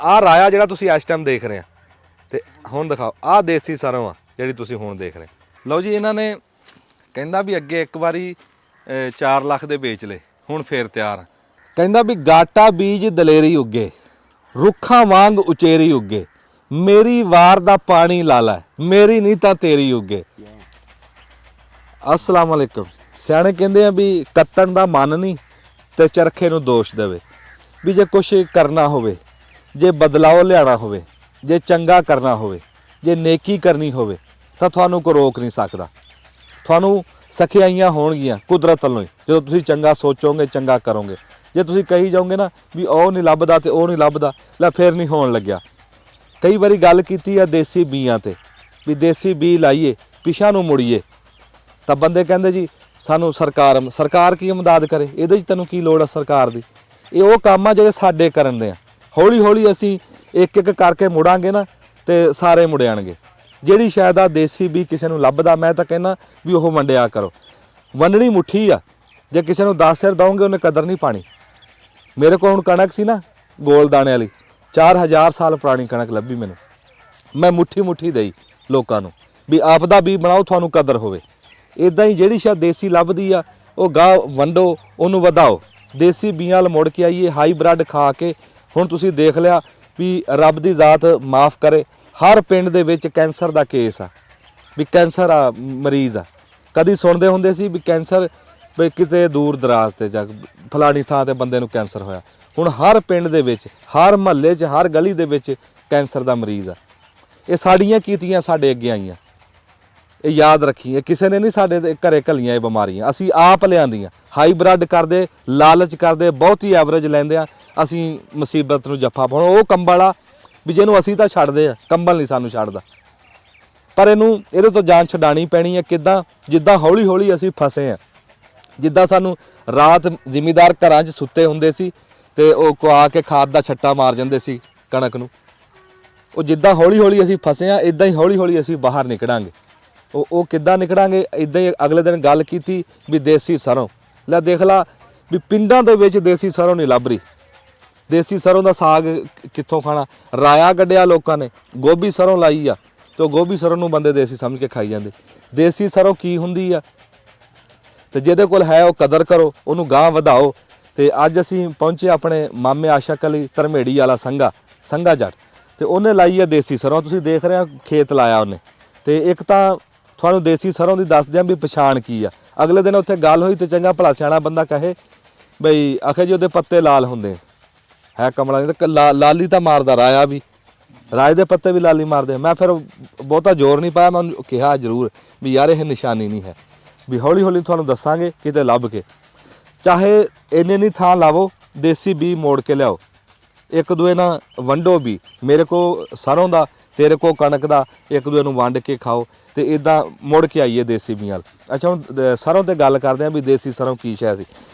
ਆਹ ਰਾਇਆ ਜਿਹੜਾ ਤੁਸੀਂ ਇਸ ਟਾਈਮ ਦੇਖ ਰਹੇ ਆ ਤੇ ਹੁਣ ਦਿਖਾਓ ਆਹ ਦੇਸੀ ਸਰੋਂ ਆ ਜਿਹੜੀ ਤੁਸੀਂ ਹੁਣ ਦੇਖ ਰਹੇ। ਲਓ ਜੀ, ਇਹਨਾਂ ਨੇ ਕਹਿੰਦਾ ਵੀ ਅੱਗੇ ਇੱਕ ਵਾਰੀ 4 ਲੱਖ ਦੇ ਵੇਚ ਲਏ, ਹੁਣ ਫੇਰ ਤਿਆਰ। ਕਹਿੰਦਾ ਵੀ ਗਾਟਾ ਬੀਜ ਦਲੇਰੀ ਉੱਗੇ, ਰੁੱਖਾਂ ਵਾਂਗ ਉਚੇਰੀ ਉੱਗੇ, ਮੇਰੀ ਵਾਰ ਦਾ ਪਾਣੀ ਲਾ ਲੈ, ਮੇਰੀ ਨਹੀਂ ਤਾਂ ਤੇਰੀ ਉੱਗੇ। अस्सलाम वालेकुम। ਸਿਆਣੇ ਕਹਿੰਦੇ ਆ ਵੀ ਕੱਤਣ ਦਾ ਮਨ ਨਹੀਂ ਤੇ ਚਰਖੇ ਨੂੰ ਦੋਸ਼ ਦੇਵੇ। ਵੀ ਜੇ ਕੁਛ ਕਰਨਾ ਹੋਵੇ, ਜੇ ਬਦਲਾਅ ਲਿਆਉਣਾ ਹੋਵੇ, ਜੇ ਚੰਗਾ ਕਰਨਾ ਹੋਵੇ, ਜੇ ਨੇਕੀ ਕਰਨੀ ਹੋਵੇ ਤਾਂ ਤੁਹਾਨੂੰ ਕੋਈ ਰੋਕ ਨਹੀਂ ਸਕਦਾ। ਤੁਹਾਨੂੰ ਸਖਿਆਈਆਂ ਹੋਣਗੀਆਂ ਕੁਦਰਤ ਵੱਲੋਂ ਹੀ, ਜਦੋਂ ਤੁਸੀਂ ਚੰਗਾ ਸੋਚੋਗੇ, ਚੰਗਾ ਕਰੋਗੇ। ਜੇ ਤੁਸੀਂ ਕਹੀ ਜਾਓਗੇ ਨਾ ਵੀ ਉਹ ਨਹੀਂ ਲੱਭਦਾ ਤੇ ਉਹ ਨਹੀਂ ਲੱਭਦਾ, ਲੈ ਫਿਰ ਨਹੀਂ ਹੋਣ ਲੱਗਿਆ। ਕਈ ਵਾਰੀ ਗੱਲ ਕੀਤੀ ਆ ਦੇਸੀ ਬੀਆਂ ਤੇ, ਵੀ ਦੇਸੀ ਬੀ ਲਾਈਏ ਪਿਛਾਂ ਨੂੰ ਮੁੜੀਏ, ਤਾਂ ਬੰਦੇ ਕਹਿੰਦੇ ਜੀ ਸਾਨੂੰ ਸਰਕਾਰ ਕੀ ਮਦਦ ਕਰੇ, ਇਹਦੇ 'ਚ ਤੈਨੂੰ ਕੀ ਲੋੜ ਆ ਸਰਕਾਰ ਦੀ। ਇਹ ਉਹ ਕੰਮ ਆ ਜਿਹੜੇ ਸਾਡੇ ਕਰਨ ਦੇ ਆ। ਹੌਲੀ ਹੌਲੀ ਅਸੀਂ ਇੱਕ ਇੱਕ ਕਰਕੇ ਮੁੜਾਂਗੇ ਨਾ ਤੇ ਸਾਰੇ ਮੁੜ ਜਾਣਗੇ। ਜਿਹੜੀ ਸ਼ਾਇਦ ਆ ਦੇਸੀ ਬੀ ਕਿਸੇ ਨੂੰ ਲੱਭਦਾ, ਮੈਂ ਤਾਂ ਕਹਿੰਦਾ ਵੀ ਉਹ ਵੰਡਿਆ ਕਰੋ। ਵੰਡਣੀ ਮੁੱਠੀ ਆ, ਜੇ ਕਿਸੇ ਨੂੰ 10 ਸਿਰ ਦਓਗੇ ਉਹਨੇ ਕਦਰ ਨਹੀਂ ਪਾਣੀ। ਮੇਰੇ ਕੋਲ ਹੁਣ ਕਣਕ ਸੀ ਨਾ ਗੋਲ ਦਾਣੇ ਵਾਲੀ, 4000 ਸਾਲ ਪੁਰਾਣੀ ਕਣਕ ਲੱਭੀ ਮੈਨੂੰ। ਮੈਂ ਮੁੱਠੀ ਮੁੱਠੀ ਦੇਈ ਲੋਕਾਂ ਨੂੰ ਵੀ ਆਪ ਦਾ ਬੀ ਬਣਾਓ, ਤੁਹਾਨੂੰ ਕਦਰ ਹੋਵੇ। ਇੱਦਾਂ ਹੀ ਜਿਹੜੀ ਸ਼ਾਇਦ ਦੇਸੀ ਲੱਭਦੀ ਆ ਉਹ ਗਾਹ ਵੰਡੋ, ਉਹਨੂੰ ਵਧਾਓ। ਦੇਸੀ ਬੀਆਂ ਵੱਲ ਮੁੜ ਕੇ ਆਈਏ। ਹਾਈਬ੍ਰਿਡ ਖਾ ਕੇ ਹੁਣ ਤੁਸੀਂ ਦੇਖ ਲਿਆ ਵੀ ਰੱਬ ਦੀ ਜ਼ਾਤ ਮਾਫ ਕਰੇ, ਹਰ ਪਿੰਡ ਦੇ ਵਿੱਚ ਕੈਂਸਰ ਦਾ ਕੇਸ ਆ, ਵੀ ਕੈਂਸਰ ਆ ਮਰੀਜ਼ ਆ। ਕਦੀ ਸੁਣਦੇ ਹੁੰਦੇ ਸੀ ਵੀ ਕੈਂਸਰ ਵੀ ਕਿਤੇ ਦੂਰ ਦਰਾਜ਼ ਤੇ ਜਾ ਫਲਾਣੀ ਥਾਂ ਤੇ ਬੰਦੇ ਨੂੰ ਕੈਂਸਰ ਹੋਇਆ। ਹੁਣ ਹਰ ਪਿੰਡ ਦੇ ਵਿੱਚ, ਹਰ ਮਹੱਲੇ 'ਚ, ਹਰ ਗਲੀ ਦੇ ਵਿੱਚ ਕੈਂਸਰ ਦਾ ਮਰੀਜ਼ ਆ। ਇਹ ਸਾਡੀਆਂ ਕੀਤੀਆਂ ਸਾਡੇ ਅੱਗੇ ਆਈਆਂ, ਇਹ ਯਾਦ ਰੱਖੀਏ। ਕਿਸੇ ਨੇ ਨਹੀਂ ਸਾਡੇ ਦੇ ਘਰੇ ਘੱਲੀਆਂ ਇਹ ਬਿਮਾਰੀਆਂ, ਅਸੀਂ ਆਪ ਲਿਆਂਦੀਆਂ। ਹਾਈਬ੍ਰਿਡ ਕਰਦੇ, ਲਾਲਚ ਕਰਦੇ, ਬਹੁਤੀ ਐਵਰੇਜ ਲੈਂਦੇ ਆ, ਅਸੀਂ ਮੁਸੀਬਤ ਨੂੰ ਜੱਫਾ ਪਾਉਣਾ। ਉਹ ਕੰਬਲ ਆ ਵੀ ਜਿਹਨੂੰ ਅਸੀਂ ਤਾਂ ਛੱਡਦੇ ਆ, ਕੰਬਲ ਨਹੀਂ ਸਾਨੂੰ ਛੱਡਦਾ। ਪਰ ਇਹਦੇ ਤੋਂ ਜਾਨ ਛਡਾਣੀ ਪੈਣੀ ਹੈ। ਕਿੱਦਾਂ? ਜਿੱਦਾਂ ਹੌਲੀ ਹੌਲੀ ਅਸੀਂ ਫਸੇ ਆ। ਜਿੱਦਾਂ ਸਾਨੂੰ ਰਾਤ ਜ਼ਿਮੀਦਾਰ ਘਰਾਂ 'ਚ ਸੁੱਤੇ ਹੁੰਦੇ ਸੀ ਤੇ ਉਹ ਕੁਆ ਕੇ ਖਾਦ ਦਾ ਛੱਟਾ ਮਾਰ ਜਾਂਦੇ ਸੀ ਕਣਕ ਨੂੰ। ਉਹ ਜਿੱਦਾਂ ਹੌਲੀ ਹੌਲੀ ਅਸੀਂ ਫਸੇ ਆ, ਇੱਦਾਂ ਹੀ ਹੌਲੀ ਹੌਲੀ ਅਸੀਂ ਬਾਹਰ ਨਿਕਲਾਂਗੇ। ਉਹ ਕਿੱਦਾਂ ਨਿਕਲਾਂਗੇ? ਇੱਦਾਂ ਹੀ ਅਗਲੇ ਦਿਨ ਗੱਲ ਕੀਤੀ ਵੀ ਦੇਸੀ ਸਰੋਂ, ਲੈ ਦੇਖ ਲਾ ਵੀ ਪਿੰਡਾਂ ਦੇ ਵਿੱਚ ਦੇਸੀ ਸਰੋਂ ਨਹੀਂ ਲੱਭ ਰਹੀ। ਦੇਸੀ ਸਰੋਂ ਦਾ ਸਾਗ ਕਿੱਥੋਂ ਖਾਣਾ? ਰਾਇਆ ਕੱਢਿਆ ਲੋਕਾਂ ਨੇ, ਗੋਭੀ ਸਰੋਂ ਲਾਈ ਆ ਤੇ ਗੋਭੀ ਸਰੋਂ ਨੂੰ ਬੰਦੇ ਦੇਸੀ ਸਮਝ ਕੇ ਖਾਈ ਜਾਂਦੇ। ਦੇਸੀ ਸਰੋਂ ਕੀ ਹੁੰਦੀ ਆ? ਤੇ ਜਿਹਦੇ ਕੋਲ ਹੈ ਉਹ ਕਦਰ ਕਰੋ, ਉਹਨੂੰ ਗਾਂਹ ਵਧਾਓ। ਤੇ ਅੱਜ ਅਸੀਂ ਪਹੁੰਚੇ ਆਪਣੇ ਮਾਮੇ ਆਸ਼ਕ ਅਲੀ ਧਰਮੇੜੀ ਵਾਲਾ ਸੰਘਾ ਜੱਟ, ਤੇ ਉਹਨੇ ਲਾਈ ਆ ਦੇਸੀ ਸਰੋਂ। ਤੁਸੀਂ ਦੇਖ ਰਹੇ ਹੋ ਖੇਤ ਲਾਇਆ ਉਹਨੇ। ਤੇ ਇੱਕ ਤਾਂ ਤੁਹਾਨੂੰ ਦੇਸੀ ਸਰੋਂ ਦੀ ਦੱਸ ਦਿਆਂ ਵੀ ਪਛਾਣ ਕੀ ਆ। ਅਗਲੇ ਦਿਨ ਉੱਥੇ ਗੱਲ ਹੋਈ ਤੇ ਚੰਗਾ ਭਲਾ ਸਿਆਣਾ ਬੰਦਾ ਕਹੇ ਬਈ ਆਖੇ ਜੀ ਉਹਦੇ ਪੱਤੇ ਲਾਲ ਹੁੰਦੇ ਹੈ, ਕਮਲਾ ਨਹੀਂ ਤਾਂ ਲਾਲੀ ਤਾਂ ਮਾਰਦਾ ਰਾਇਆ ਵੀ, ਰਾਏ ਦੇ ਪੱਤੇ ਵੀ ਲਾਲੀ ਮਾਰਦੇ। ਮੈਂ ਫਿਰ ਬਹੁਤਾ ਜ਼ੋਰ ਨਹੀਂ ਪਾਇਆ, ਮੈਂ ਉਹਨੂੰ ਕਿਹਾ ਜ਼ਰੂਰ ਵੀ ਯਾਰ ਇਹ ਨਿਸ਼ਾਨੀ ਨਹੀਂ ਹੈ, ਵੀ ਹੌਲੀ ਹੌਲੀ ਤੁਹਾਨੂੰ ਦੱਸਾਂਗੇ ਕਿਤੇ ਲੱਭ ਕੇ। ਚਾਹੇ ਇੰਨੇ ਨਹੀਂ ਥਾਂ ਲਾਵੋ, ਦੇਸੀ ਬੀ ਮੋੜ ਕੇ ਲਿਆਓ, ਇੱਕ ਦੂਏ ਨਾਲ ਵੰਡੋ ਵੀ। ਮੇਰੇ ਕੋਲ ਸਰੋਂ ਦਾ, ਤੇਰੇ ਕੋਲ ਕਣਕ ਦਾ, ਇੱਕ ਦੂਏ ਨੂੰ ਵੰਡ ਕੇ ਖਾਓ ਤੇ ਇਦਾਂ ਮੁੜ ਕੇ ਆਈਏ ਦੇਸੀ ਬੀਆਂ ਵੱਲ। ਅੱਛਾ, ਹੁਣ ਸਰੋਂ ਤੇ ਗੱਲ ਕਰਦੇ ਹਾਂ ਵੀ ਦੇਸੀ ਸਰੋਂ ਕੀ ਸ਼ੈ ਸੀ।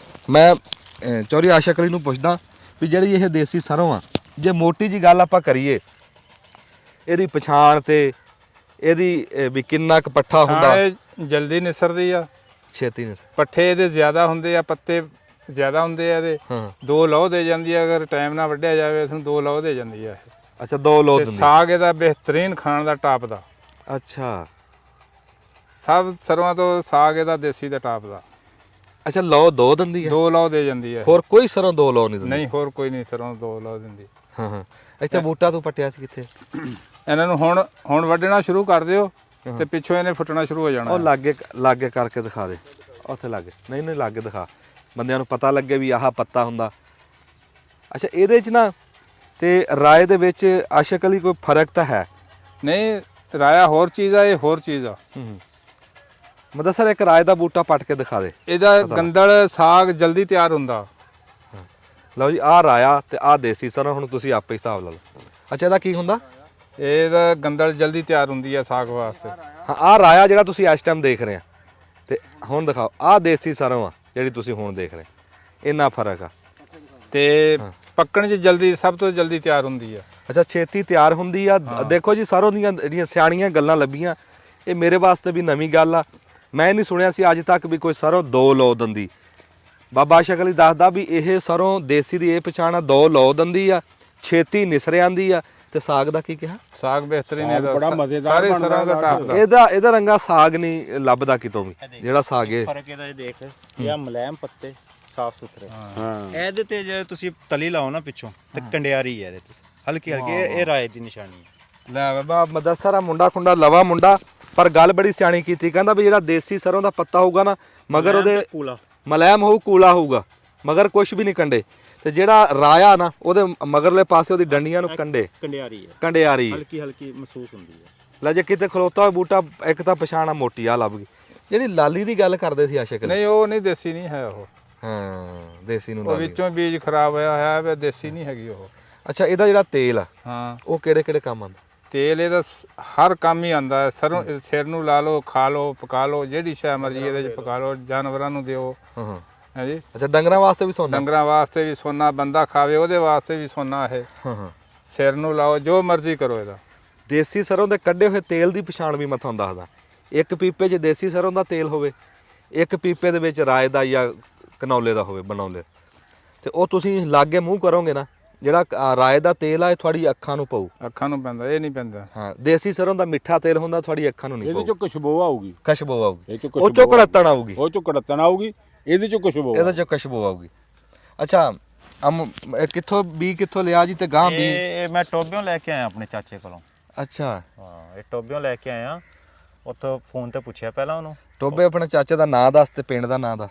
ਮੈਂ ਚੌਧਰੀ ਆਸ਼ਕ ਅਲੀ ਨੂੰ ਪੁੱਛਦਾ ਵੀ ਜਿਹੜੀ ਇਹ ਦੇਸੀ ਸਰੋਂ ਆ, ਜੇ ਮੋਟੀ ਜੀ ਗੱਲ ਆਪਾਂ ਕਰੀਏ ਇਹਦੀ ਪਛਾਣ ਤੇ ਇਹਦੀ ਵੀ ਕਿੰਨਾ ਕੁ ਪੱਠਾ ਹੁੰਦਾ? ਇਹ ਜਲਦੀ ਨਿਸਰਦੀ ਆ, ਛੇਤੀ ਨਿਸਰ। ਪੱਠੇ ਇਹਦੇ ਜ਼ਿਆਦਾ ਹੁੰਦੇ ਆ, ਪੱਤੇ ਜ਼ਿਆਦਾ ਹੁੰਦੇ ਆ ਇਹਦੇ। 2 ਲੌਹ ਦੇ ਜਾਂਦੀ ਆ, ਅਗਰ ਟਾਈਮ ਨਾਲ ਵੱਢਿਆ ਜਾਵੇ ਇਸਨੂੰ 2 ਲੌਹ ਦੇ ਜਾਂਦੀ ਆ ਇਹ। ਅੱਛਾ, 2 ਲੌਹ ਦਿੰਦੀ। ਸਾਗ ਇਹਦਾ ਬਿਹਤਰੀਨ ਖਾਣ ਦਾ ਟਾਪ ਦਾ। ਅੱਛਾ, ਸਭ ਸਰੋਂ ਤੋਂ ਸਾਗ ਇਹਦਾ ਦੇਸੀ ਦਾ ਟਾਪ ਦਾ। ਅੱਛਾ, ਲੌਹ 2 ਦਿੰਦੀ ਹੈ? 2 ਲੌਹ ਦੇ ਜਾਂਦੀ ਹੈ। ਹੋਰ ਕੋਈ ਸਰੋਂ 2 ਲੌਹ ਨਹੀਂ ਦਿੰਦੀ? ਨਹੀਂ, ਹੋਰ ਕੋਈ ਨਹੀਂ ਸਰੋਂ 2 ਲੌਹ ਦਿੰਦੀ। ਹਾਂ। ਅੱਛਾ, ਬੂਟਾ ਤੂੰ ਪੱਟਿਆ ਸੀ ਕਿੱਥੇ? ਇਹਨਾਂ ਨੂੰ ਹੁਣ ਵੱਢਣਾ ਸ਼ੁਰੂ ਕਰ ਦਿਓ ਤੇ ਪਿੱਛੋਂ ਇਹਨੇ ਫੁੱਟਣਾ ਸ਼ੁਰੂ ਹੋ ਜਾਣਾ। ਉਹ ਲਾਗੇ ਕਰਕੇ ਦਿਖਾ ਦੇ, ਉੱਥੇ ਲਾਗੇ। ਨਹੀਂ ਲਾਗੇ ਦਿਖਾ, ਬੰਦਿਆਂ ਨੂੰ ਪਤਾ ਲੱਗੇ ਵੀ ਆਹ ਪੱਤਾ ਹੁੰਦਾ। ਅੱਛਾ, ਇਹਦੇ 'ਚ ਨਾ ਤੇ ਰਾਏ ਦੇ ਵਿੱਚ ਆਸ਼ਕ ਅਲੀ ਕੋਈ ਫਰਕ ਤਾਂ ਹੈ? ਨਹੀਂ, ਰਾਇਆ ਹੋਰ ਚੀਜ਼ ਆ, ਇਹ ਹੋਰ ਚੀਜ਼ ਆ। ਮਤਲਬ ਸਰ ਇੱਕ ਰਾਏ ਦਾ ਬੂਟਾ ਪੱਟ ਕੇ ਦਿਖਾ ਦੇ। ਇਹਦਾ ਗੰਦਲ ਸਾਗ ਜਲਦੀ ਤਿਆਰ ਹੁੰਦਾ। ਲਓ ਜੀ, ਆਹ ਰਾਇਆ ਤੇ ਆਹ ਦੇਸੀ ਸਰੋਂ, ਹੁਣ ਤੁਸੀਂ ਆਪੇ ਹਿਸਾਬ ਲਾ ਲਓ। ਅੱਛਾ, ਇਹਦਾ ਕੀ ਹੁੰਦਾ? ਇਹਦਾ ਗੰਦਲ ਜਲਦੀ ਤਿਆਰ ਹੁੰਦੀ ਆ ਸਾਗ ਵਾਸਤੇ। ਹਾਂ, ਆਹ ਰਾਇਆ ਜਿਹੜਾ ਤੁਸੀਂ ਇਸ ਟਾਈਮ ਦੇਖ ਰਹੇ ਆ ਤੇ ਹੁਣ ਦਿਖਾਓ ਆਹ ਦੇਸੀ ਸਰੋਂ ਆ ਜਿਹੜੀ ਤੁਸੀਂ ਹੁਣ ਦੇਖ ਰਹੇ, ਇੰਨਾ ਫਰਕ ਆ। ਤੇ ਪੱਕਣ 'ਚ ਜਲਦੀ, ਸਭ ਤੋਂ ਜਲਦੀ ਤਿਆਰ ਹੁੰਦੀ ਆ। ਅੱਛਾ, ਛੇਤੀ ਤਿਆਰ ਹੁੰਦੀ ਆ। ਦੇਖੋ ਜੀ, ਸਰੋਂ ਦੀਆਂ ਜਿਹੜੀਆਂ ਸਿਆਣੀਆਂ ਗੱਲਾਂ ਲੱਭੀਆਂ, ਇਹ ਮੇਰੇ ਵਾਸਤੇ ਵੀ ਨਵੀਂ ਗੱਲ ਆ। ਮੈਂ ਨਹੀਂ ਸੁਣਿਆ ਸੀ ਅੱਜ ਤੱਕ ਵੀ ਕੋਈ ਸਰੋਂ 2 ਲੌਹ ਦਿੰਦੀ। ਬਾਬਾ ਆਸ਼ਕ ਅਲੀ ਦੱਸਦਾ ਵੀ ਇਹ ਸਰੋਂ ਦੇਸੀ ਦੀ ਇਹ ਪਛਾਣ ਆ, 2 ਲੌਹ ਦਿੰਦੀ ਆ ਛੇਤੀ ਨਿਸਰ ਆਂਦੀ ਆ। ਤੇ ਸਾਗ ਦਾ ਕੀ ਕਿਹਾ? ਸਾਗ ਬਿਹਤਰੀਨ ਹੈ, ਬੜਾ ਮਜ਼ੇਦਾਰ ਸਾਰੇ ਬਣਦਾ ਸਰੋਂ ਦਾ ਟਾਪ ਦਾ। ਇਹਦਾ ਰੰਗਾ ਸਾਗ ਨਹੀਂ ਲੱਭਦਾ ਕਿਤੋਂ ਵੀ, ਜਿਹੜਾ ਸਾਗ ਇਹ ਫਰਕ ਇਹਦਾ ਦੇਖ, ਇਹ ਆ ਮੁਲਾਇਮ ਪੱਤੇ ਸਾਫ ਸੁਥਰੇ। ਹਾਂ ਇਹਦੇ ਤੇ ਜੇ ਤੁਸੀਂ ਤਲੀ ਲਾਓ ਨਾ ਪਿੱਛੋਂ ਤੇ ਕੰਡਿਆਰੀ ਹੈ ਇਹਦੇ ਤੇ, ਹਲਕੀ ਹਲਕੀ, ਇਹ ਰਾਏ ਦੀ ਨਿਸ਼ਾਨੀ ਹੈ। ਲੈ ਬਾਬਾ ਮਦਰਸਾ ਦਾ ਮੁੰਡਾ ਖੁੰਡਾ ਲਵਾ ਮੁੰਡਾ, ਪਰ ਗੱਲ ਬੜੀ ਸਿਆਣੀ ਕੀਤੀ। ਕਹਿੰਦਾ ਵੀ ਜਿਹੜਾ ਦੇਸੀ ਸਰੋਂ ਦਾ ਪੱਤਾ ਹੋਊਗਾ ਨਾ, ਮਗਰ ਉਹਦੇ ਕੂਲਾ ਮਲੈਮ ਹੋਊ, ਕੂਲਾ ਹੋਊਗਾ, ਮਗਰ ਕੁਝ ਵੀ ਨਹੀਂ ਕੰਡੇ। ਤੇ ਜਿਹੜਾ ਰਾਇਆ ਨਾ, ਉਹਦੇ ਮਗਰਲੇ ਪਾਸੇ ਉਹਦੀ ਡੰਡੀਆਂ ਨੂੰ ਕੰਡੇ, ਕੰਡਿਆਰੀ ਹੈ, ਕੰਡਿਆਰੀ। ਹਲਕੀ ਹਲਕੀ ਮਹਿਸੂਸ ਹੁੰਦੀ ਹੈ। ਲੈ ਜੇ ਕਿਤੇ ਖਲੋਤਾ ਹੋਇਆ ਬੂਟਾ, ਇੱਕ ਤਾਂ ਪਛਾਣਾ ਮੋਟੀ ਆ ਲੱਭ ਗਈ। ਜਿਹੜੀ ਲਾਲੀ ਦੀ ਗੱਲ ਕਰਦੇ ਸੀ ਆਸ਼ਿਕ ਨਹੀਂ ਉਹ ਨਹੀਂ ਦੇਸੀ ਨਹੀਂ ਹੈ ਉਹ, ਹਾਂ ਦੇਸੀ ਨੂੰ ਉਹ ਲਾਲੀ। ਵਿੱਚੋਂ ਬੀਜ ਖਰਾਬ ਹੋਇਆ ਹੋਇਆ ਹੈ, ਦੇਸੀ ਨਹੀਂ ਹੈਗੀ ਉਹ। ਅੱਛਾ, ਇਹਦਾ ਜਿਹੜਾ ਤੇਲ ਆ ਹਾਂ ਉਹ ਕਿਹੜੇ ਕਿਹੜੇ ਕੰਮ ਆਉਂਦਾ? ਤੇਲ ਇਹਦਾ ਹਰ ਕੰਮ ਹੀ ਆਂਦਾ ਹੈ। ਸਰੋਂ ਸਿਰ ਨੂੰ ਲਾ ਲਓ, ਖਾ ਲਓ, ਪਕਾ ਲਓ, ਜਿਹੜੀ ਸ਼ੈ ਮਰਜ਼ੀ ਇਹਦੇ ਚ ਪਕਾ ਲਓ, ਜਾਨਵਰਾਂ ਨੂੰ ਦਿਓ। ਹਾਂ ਹਾਂ। ਹੈ ਜੀ, ਅੱਛਾ, ਡੰਗਰਾਂ ਵਾਸਤੇ ਵੀ ਸੋਨਾ? ਡੰਗਰਾਂ ਵਾਸਤੇ ਵੀ ਸੋਨਾ, ਬੰਦਾ ਖਾਵੇ ਉਹਦੇ ਵਾਸਤੇ ਵੀ ਸੋਨਾ ਇਹ। ਹਾਂ ਹਾਂ। ਸਿਰ ਨੂੰ ਲਾਓ, ਜੋ ਮਰਜ਼ੀ ਕਰੋ ਇਹਦਾ। ਦੇਸੀ ਸਰੋਂ ਦੇ ਕੱਢੇ ਹੋਏ ਤੇਲ ਦੀ ਪਛਾਣ ਵੀ ਮੈਂ ਤੁਹਾਨੂੰ ਦੱਸਦਾ। ਇੱਕ ਪੀਪੇ 'ਚ ਦੇਸੀ ਸਰੋਂ ਦਾ ਤੇਲ ਹੋਵੇ, ਇੱਕ ਪੀਪੇ ਦੇ ਵਿੱਚ ਰਾਏ ਦਾ ਜਾਂ ਕਨੌਲੇ ਦਾ ਹੋਵੇ, ਬਣੌਲੇ, ਤੇ ਉਹ ਤੁਸੀਂ ਲਾਗੇ ਮੂੰਹ ਕਰੋਗੇ ਨਾ, ਜਿਹੜਾ ਰਾਏ ਦਾ ਤੇਲ ਆ ਇਹ ਤੁਹਾਡੀ ਅੱਖਾਂ ਨੂੰ ਪਊ। ਅੱਖਾਂ ਨੂੰ ਪੈਂਦਾ, ਇਹ ਨਹੀਂ ਪੈਂਦਾ। ਹਾਂ, ਦੇਸੀ ਸਰੋਂ ਦਾ ਮਿੱਠਾ ਤੇਲ ਹੁੰਦਾ, ਤੁਹਾਡੀ ਅੱਖਾਂ ਨੂੰ ਨਹੀਂ ਇਹਦੇ ਪਊ। ਚੋਂ ਖੁਸ਼ਬੂ ਆਊਗੀ, ਖੁਸ਼ਬੂ ਆਊਗੀ, ਇਹ ਚੋਂ ਉਹ ਚੋਂ ਕੜਤਣ ਆਊਗੀ, ਉਹ ਚੋਂ ਕੜਤਣ ਆਊਗੀ, ਇਹਦੇ ਚੋਂ ਖੁਸ਼ਬੂ ਇਹਦੇ ਚੋਂ ਖੁਸ਼ਬੂ ਆਊਗੀ। ਅੱਛਾ, ਕਿੱਥੋਂ ਬੀ ਕਿੱਥੋਂ ਲਿਆ ਜੀ? ਤੇ ਗਾਂ ਬੀ ਇਹ ਮੈਂ ਟੋਬਿਓਂ ਲੈ ਕੇ ਆਇਆ ਆਪਣੇ ਚਾਚੇ ਕੋਲੋਂ। ਅੱਛਾ, ਹਾਂ, ਇਹ ਟੋਬਿਓਂ ਲੈ ਕੇ ਆਇਆ। ਉੱਥੋਂ ਫੋਨ ਤੇ ਪੁੱਛਿਆ ਪਹਿਲਾਂ ਉਹਨੂੰ। ਟੋਬੇ ਆਪਣੇ ਚਾਚੇ ਦਾ ਨਾਂ ਦੱਸ ਤੇ ਪਿੰਡ ਦਾ ਨਾਂ ਦੱਸ।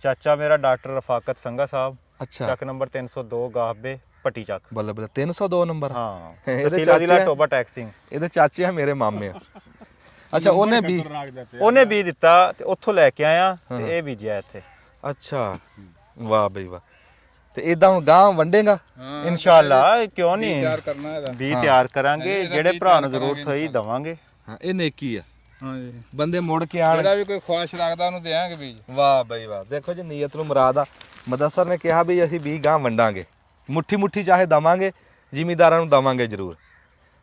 ਚਾਚਾ ਮੇਰਾ ਡਾਕਟਰ ਰਫਾਕਤ ਸੰਘਾ ਸਾਹਿਬ, ਅੱਛਾ, ਚੱਕ ਨੰਬਰ 302 ਗਾਹਬੇ ਪੱਟੀ ਚੱਕ। ਬੱਲੇ ਬੱਲੇ, 302 ਨੰਬਰ। ਹਾਂ, ਇਹਦੇ ਤਹਿਸੀਲ ਜ਼ਿਲ੍ਹਾ ਚਾਚੇ- ਟੋਬਾ ਟੈਕਸਿੰਗ। ਇਹਦੇ ਚਾਚੇ ਆ, ਮੇਰੇ ਮਾਮੇ ਆ। ਅੱਛਾ, ਉਹਨੇ ਬੀਜ ਦਿੱਤਾ ਤੇ ਉੱਥੋਂ ਲੈ ਕੇ ਆਇਆ ਤੇ ਇਹ ਬੀਜਿਆ ਇੱਥੇ। ਅੱਛਾ, ਵਾਹ ਬਈ ਵਾਹ। ਤੇ ਇਦਾਂ ਹੁਣ ਗਾਂ ਵੰਡੇਗਾ? ਇਨਸ਼ਾਅੱਲਾ, ਕਿਉਂ ਨਹੀਂ, ਤਿਆਰ ਕਰਨਾ ਇਹਦਾ। ਬੀ ਤਿਆਰ ਕਰਾਂਗੇ, ਜਿਹੜੇ ਭਰਾ ਨੂੰ ਜ਼ਰੂਰਤ ਹੋਈ ਦਵਾਂਗੇ। ਹਾਂ, ਇਹ ਨੇਕੀ ਆ। ਹਾਂ ਜੀ, ਬੰਦੇ ਮੁੜ ਕੇ ਆਣ। ਜਿਹੜਾ ਵੀ ਕੋਈ ਖੁਆਇਸ਼ ਰੱਖਦਾ ਉਹਨੂੰ ਦੇਾਂਗੇ ਬੀਜ। ਵਾਹ ਬਈ ਵਾਹ, ਦੇਖੋ ਜੀ ਨੀਅਤ ਨੂੰ ਮੁਰਾਦ ਆ। ਮਦਰਸਰ ਨੇ ਕਿਹਾ ਵੀ ਅਸੀਂ 20 ਗਾਂ ਵੰਡਾਂਗੇ, ਮੁੱਠੀ ਮੁੱਠੀ ਚਾਹੇ ਦਵਾਂਗੇ, ਜ਼ਿਮੀਦਾਰਾਂ ਨੂੰ ਦਵਾਂਗੇ ਜ਼ਰੂਰ।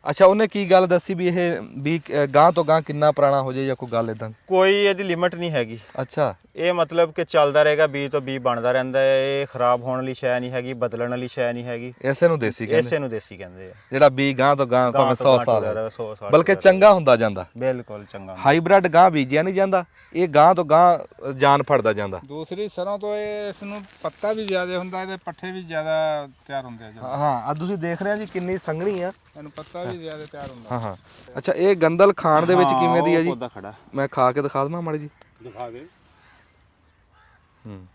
ਅੱਛਾ, ਉਹਨੇ ਕੀ ਗੱਲ ਦੱਸੀ ਵੀ ਇਹ ਵੀ ਗਾਂ ਤੋਂ ਗਾਂ ਕਿੰਨਾ ਪੁਰਾਣਾ ਹੋ ਜਾਏ ਜਾਂ ਕੋਈ ਗੱਲ ਇਦਾਂ? ਕੋਈ ਇਹਦੀ ਲਿਮਟ ਨਹੀਂ ਹੈਗੀ। ਅੱਛਾ, ਇਹ ਮਤਲਬ ਕਿ ਚੱਲਦਾ ਰਹੇਗਾ, ਬੀ ਤੋਂ ਬੀ ਬਣਦਾ ਰਹਿੰਦਾ ਹੈ। ਇਹ ਖਰਾਬ ਹੋਣ ਵਾਲੀ ਸ਼ੈ ਨਹੀਂ ਹੈਗੀ, ਬਦਲਣ ਵਾਲੀ ਸ਼ੈ ਨਹੀਂ ਹੈਗੀ। ਇਸੇ ਨੂੰ ਦੇਸੀ ਕਹਿੰਦੇ, ਇਸੇ ਨੂੰ ਦੇਸੀ ਕਹਿੰਦੇ ਆ। ਜਿਹੜਾ ਬੀ ਗਾਂ ਤੋਂ ਗਾਂ ਭਾਵੇਂ 100 ਸਾਲ ਹੈ, 100 ਸਾਲ ਬਲਕਿ ਚੰਗਾ ਹੁੰਦਾ ਜਾਂਦਾ। ਬਿਲਕੁਲ ਚੰਗਾ। ਹਾਈਬ੍ਰਿਡ ਗਾਂ ਬੀਜਿਆ ਨਹੀਂ ਜਾਂਦਾ, ਇਹ ਗਾਂ ਤੋਂ ਗਾਂ ਜਾਨ ਫੜਦਾ ਜਾਂਦਾ। ਦੂਸਰੀ ਸਰੋਂ ਤੋਂ ਇਸ ਨੂੰ ਪੱਤਾ ਵੀ ਜ਼ਿਆਦਾ ਹੁੰਦਾ, ਇਹਦੇ ਪੱਠੇ ਵੀ ਜ਼ਿਆਦਾ ਤਿਆਰ ਹੁੰਦੇ ਆ। ਜਦੋਂ ਹਾਂ, ਆ ਤੁਸੀਂ ਦੇਖ ਰਹੇ ਆ ਜੀ ਕਿੰਨੀ ਸੰਘਣੀ ਆ। ਇਹਨੂੰ ਪੱਤਾ ਵੀ ਜ਼ਿਆਦਾ ਤਿਆਰ ਹੁੰਦਾ। ਹਾਂ ਹਾਂ। ਅੱਛਾ, ਇਹ ਗੰਦਲ ਖਾਣ ਦੇ ਵਿੱਚ ਕਿਵੇਂ ਦੀ ਆ ਜੀ? ਪੌਦਾ ਖੜਾ। ਮੈਂ ਖਾ ਕੇ ਦਿਖਾ ਦਵਾਂ ਮਾੜੀ ਜੀ? ਦਿਖਾ ਦੇ। ਹੂੰ,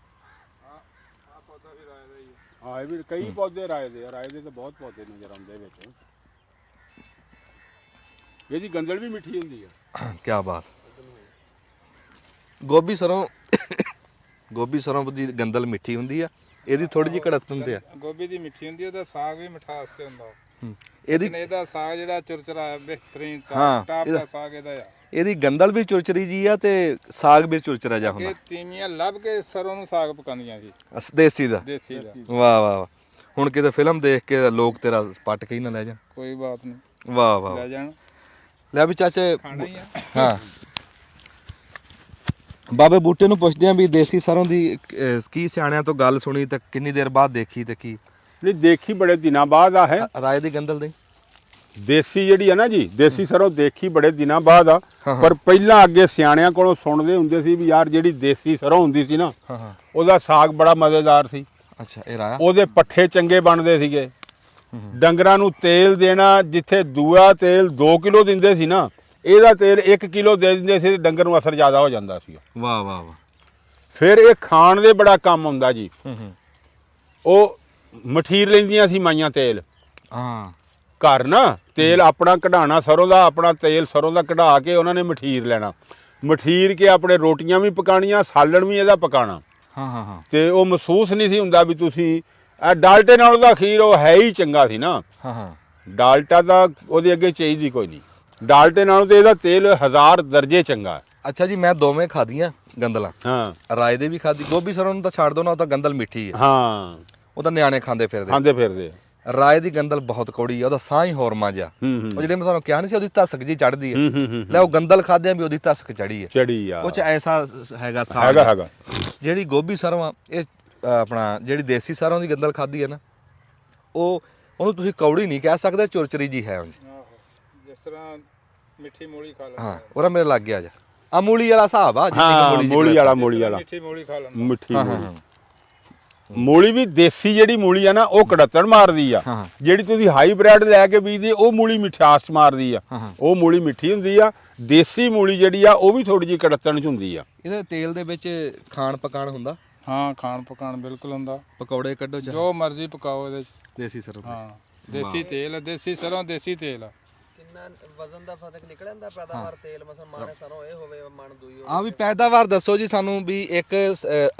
ਹਾਂ, ਇਹ ਵੀ ਕਈ ਪੌਦੇ ਰਾਏ ਦੇ ਆ, ਰਾਏ ਦੇ ਤਾਂ ਬਹੁਤ ਪੌਦੇ ਨਜ਼ਰ ਆਉਂਦੇ ਵਿੱਚ। ਇਹਦੀ ਗੰਦਲ ਵੀ ਮਿੱਠੀ ਹੁੰਦੀ ਆ। ਕੀ ਬਾਤ। ਗੋਭੀ ਸਰੋਂ ਦੀ ਗੰਦਲ ਮਿੱਠੀ ਹੁੰਦੀ ਆ, ਇਹਦੀ ਥੋੜੀ ਜਿਹੀ ਕੜਤ ਹੁੰਦੀ ਆ। ਗੋਭੀ ਦੀ ਮਿੱਠੀ ਹੁੰਦੀ, ਉਹਦਾ ਸਾਗ ਵੀ ਮਿਠਾਸ ਤੇ ਹੁੰਦਾ। ਇਹਦੀ ਇਹਦਾ ਸਾਗ ਜਿਹੜਾ ਚੁਰਚਰਾ ਹੈ, ਬਿਹਤਰੀਨ ਹਾਂ, ਸਾਗ, ਟਾਪ ਦਾ ਸਾਗ ਇਹਦਾ ਆ। ਇਹਦੀ ਗੰਦਲ ਵੀ ਚੁਰਚਰੀ ਜੀ ਆ ਤੇ ਸਾਗ ਵੀ ਚੁਰਚਰਾ ਜਾ ਹੁੰਦਾ। ਇਹ ਤੀਵੀਆਂ ਲੱਭ ਕੇ ਸਰੋਂ ਨੂੰ ਸਾਗ ਪਕਾਉਂਦੀਆਂ ਸੀ, ਦੇਸੀ ਦਾ। ਦੇਸੀ ਦਾ। ਵਾਹ ਵਾਹ ਵਾਹ। ਹੁਣ ਕਿਤੇ ਫਿਲਮ ਦੇਖ ਕੇ ਲੋਕ ਤੇਰਾ ਪੱਟ ਕੇ ਹੀ ਨਾ ਲੈ ਜਾਣ। ਕੋਈ ਬਾਤ ਨਹੀਂ, ਵਾਹ ਵਾਹ। ਲੈ ਜਾਣ, ਲੈ ਵੀ ਚਾਚੇ, ਖਾਣਾ ਹੀ ਆ। ਹਾਂ, ਬਾਬੇ ਬੂਟੇ ਨੂੰ ਪੁੱਛਦੇ ਆ ਵੀ ਦੇਸੀ ਸਰੋਂ ਦੀ ਕੀ ਸਿਆਣਿਆਂ ਤੋਂ ਗੱਲ ਸੁਣੀ ਤੇ ਕਿੰਨੀ ਦੇਰ ਬਾਅਦ ਦੇਖੀ ਤੇ ਕੀ ਨਹੀਂ, ਦੇਖੀ ਬੜੇ ਦਿਨਾਂ ਬਾਅਦ ਆ ਹੈ। ਰਾਏ ਦੀ ਗੰਦਲ ਦੇ? ਦੇਸੀ ਜਿਹੜੀ ਆ ਨਾ ਜੀ, ਦੇਸੀ ਸਰੋਂ ਦੇਖੀ ਬੜੇ ਦਿਨਾਂ ਬਾਅਦ ਆ। ਪਰ ਪਹਿਲਾਂ ਅੱਗੇ ਸਿਆਣਿਆਂ ਕੋਲੋਂ ਸੁਣਦੇ ਹੁੰਦੇ ਸੀ ਵੀ ਯਾਰ ਜਿਹੜੀ ਦੇਸੀ ਸਰੋਂ ਹੁੰਦੀ ਸੀ ਨਾ, ਹਾਂ ਹਾਂ। ਉਹਦਾ ਸਾਗ ਬੜਾ ਮਜ਼ੇਦਾਰ ਸੀ। ਅੱਛਾ, ਇਹ ਰਾਇਆ? ਉਹਦੇ ਪੱਠੇ ਚੰਗੇ ਬਣਦੇ ਸੀਗੇ। ਡੰਗਰਾਂ ਨੂੰ ਤੇਲ ਦੇਣਾ, ਜਿੱਥੇ ਦੂਆ ਤੇਲ 2 ਕਿਲੋ ਦਿੰਦੇ ਸੀ ਨਾ, ਇਹਦਾ ਤੇਲ 1 ਕਿਲੋ ਦੇ ਦਿੰਦੇ ਸੀ, ਡੰਗਰ ਨੂੰ ਅਸਰ ਜ਼ਿਆਦਾ ਹੋ ਜਾਂਦਾ ਸੀ। ਵਾਹ ਵਾਹ ਵਾਹ। ਫਿਰ ਇਹ ਖਾਣ ਦੇ ਬੜਾ ਕੰਮ ਆਉਂਦਾ ਜੀ। ਉਹ ਮਠੀਰ ਲੈਂਦੀਆਂ ਸੀ ਮਾਈਆਂ ਤੇਲ। ਹਾਂ, ਘਰ ਨਾ ਤੇਲ ਆਪਣਾ ਕਢਾਣਾ, ਸਰੋਂ ਦਾ ਆਪਣਾ ਤੇਲ ਸਰੋਂ ਦਾ ਕਢਾ ਕੇ ਉਹਨਾਂ ਨੇ ਮਠੀਰ ਲੈਣਾ। ਮਠੀਰ ਕੇ ਆਪਣੇ ਰੋਟੀਆਂ ਵੀ ਪਕਾਣੀਆਂ, ਸਾਲਣ ਵੀ ਇਹਦਾ ਪਕਾਣਾ। ਹਾਂ ਹਾਂ ਹਾਂ। ਤੇ ਉਹ ਮਹਿਸੂਸ ਨਹੀਂ ਸੀ ਹੁੰਦਾ ਵੀ ਤੁਸੀਂ ਡਾਲਟੇ ਨਾਲ ਉਹਦਾ ਖੀਰ ਉਹ ਹੈ ਹੀ ਚੰਗਾ ਸੀ ਨਾ। ਹਾਂ ਹਾਂ। ਡਾਲਟਾ ਤਾਂ ਉਹਦੇ ਅੱਗੇ ਚਾਹੀਦੀ ਕੋਈ ਨਹੀਂ। ਡਾਲਟੇ ਨਾਲੋਂ ਤੇ ਇਹਦਾ ਤੇਲ 1000 ਦਰਜੇ ਚੰਗਾ। ਅੱਛਾ ਜੀ, ਮੈਂ ਦੋਵੇਂ ਖਾਧੀਆਂ ਗੰਦਲਾਂ। ਹਾਂ, ਰਾਏ ਦੇ ਵੀ ਖਾਧੀ। ਗੋਭੀ ਸਰੋਂ ਨੂੰ ਤਾਂ ਛੱਡ ਦੋ ਨਾ, ਉਹ ਤਾਂ ਗੰਦਲ ਮਿੱਠੀ ਹੈ। ਹਾਂ, ਉਹ ਤਾਂ ਨਿਆਣੇ ਖਾਂਦੇ ਫਿਰਦੇ। ਖਾਂਦੇ ਫਿਰਦੇ। ਰਾਏ ਦੀ ਗੰਦਲ ਬਹੁਤ ਕੌੜੀ ਆ, ਉਹਦਾ ਸਾਹ ਹੀ ਹੋਰਮਾ ਜਿਹਾ। ਉਹ ਜਿਹੜੇ ਮੈਂ ਤੁਹਾਨੂੰ ਕਿਹਾ ਨਹੀਂ ਸੀ, ਉਹਦੀ ਧਸਕ ਜੀ ਚੜਦੀ ਹੈ। ਲੈ, ਉਹ ਗੰਦਲ ਖਾਦਿਆਂ ਵੀ ਉਹਦੀ ਧਸਕ ਚੜੀ ਹੈ। ਚੜੀ ਆ, ਉਹ ਚ ਐਸਾ ਹੈਗਾ ਸਾਹ। ਹੈਗਾ। ਜਿਹੜੀ ਗੋਭੀ ਸਰੋਂ ਆ, ਇਹ ਆਪਣਾ ਜਿਹੜੀ ਦੇਸੀ ਸਰੋਂ ਦੀ ਗੰਦਲ ਖਾਦੀ ਹੈ ਨਾ, ਉਹ ਉਹਨੂੰ ਤੁਸੀਂ ਕੌੜੀ ਨਹੀਂ ਕਹਿ ਸਕਦੇ, ਚੁਰਚਰੀ ਜੀ ਹੈ ਉਂਝ। ਆਹੋ ਜਿਸ ਤਰ੍ਹਾਂ ਮਿੱਠੀ ਮੂਲੀ ਖਾ ਲੈਂਦਾ ਹਾਂ ਉਹਦਾ ਮੇਰੇ ਲੱਗ ਗਿਆ ਜਾ ਆ ਮੂਲੀ ਵਾਲਾ ਹਿਸਾਬ ਆ, ਜਿੰਨੀ ਕੁ ਹਾਂ ਮੂਲੀ ਮੂਲੀ ਵਾਲਾ ਮੂਲੀ ਵਾਲਾ ਮਿੱਠੀ ਮੂਲੀ ਖਾ ਲੈਂਦਾ। ਮਿੱਠੀ ਹਾਂ ਮੂਲੀ ਹਾਂ ਮੂਲੀ ਵੀ ਦੇਸੀ ਜਿਹੜੀ ਮੂਲੀ ਆ ਨਾ ਉਹ ਕੜੱਤਣ ਮਾਰਦੀ ਆ। ਹਾਂ। ਜਿਹੜੀ ਤੁਸੀਂ ਹਾਈਬ੍ਰਿਡ ਲੈ ਕੇ ਬੀਜਦੇ ਉਹ ਮੂਲੀ ਮਿਠਾਸ ਚ ਮਾਰਦੀ ਆ। ਹਾਂ। ਉਹ ਮੂਲੀ ਮਿੱਠੀ ਹੁੰਦੀ ਆ। ਦੇਸੀ ਮੂਲੀ ਜਿਹੜੀ ਆ ਉਹ ਵੀ ਥੋੜੀ ਜਿਹੀ ਕੜੱਤਣ ਚ ਹੁੰਦੀ ਆ। ਇਹਦੇ ਤੇਲ ਦੇ ਵਿੱਚ ਖਾਣ ਪਕਾਣ ਹੁੰਦਾ, ਹਾਂ ਖਾਣ ਪਕਾਣ ਬਿਲਕੁਲ ਹੁੰਦਾ, ਪਕੌੜੇ ਕੱਢੋ ਚਾਹੇ ਜੋ ਮਰਜ਼ੀ ਪਕਾਓ ਇਹਦੇ ਚ। ਦੇਸੀ ਸਰੋਂ ਦੇ। ਹਾਂ ਦੇਸੀ ਤੇਲ, ਦੇਸੀ ਸਰੋਂ, ਦੇਸੀ ਤੇਲ। ਕਿੰਨਾ ਵਜ਼ਨ ਦਾ ਫਰਕ ਨਿਕਲ ਜਾਂਦਾ ਪੈਦਾਵਾਰ ਤੇਲ ਮਸਲ ਮਾਣੇ ਸਰੋਂ ਇਹ ਹੋਵੇ ਮਣ ਦੂਈ ਹੋਵੇ। ਆ ਵੀ ਪੈਦਾਵਾਰ ਦੱਸੋ ਜੀ ਸਾਨੂੰ ਵੀ ਇੱਕ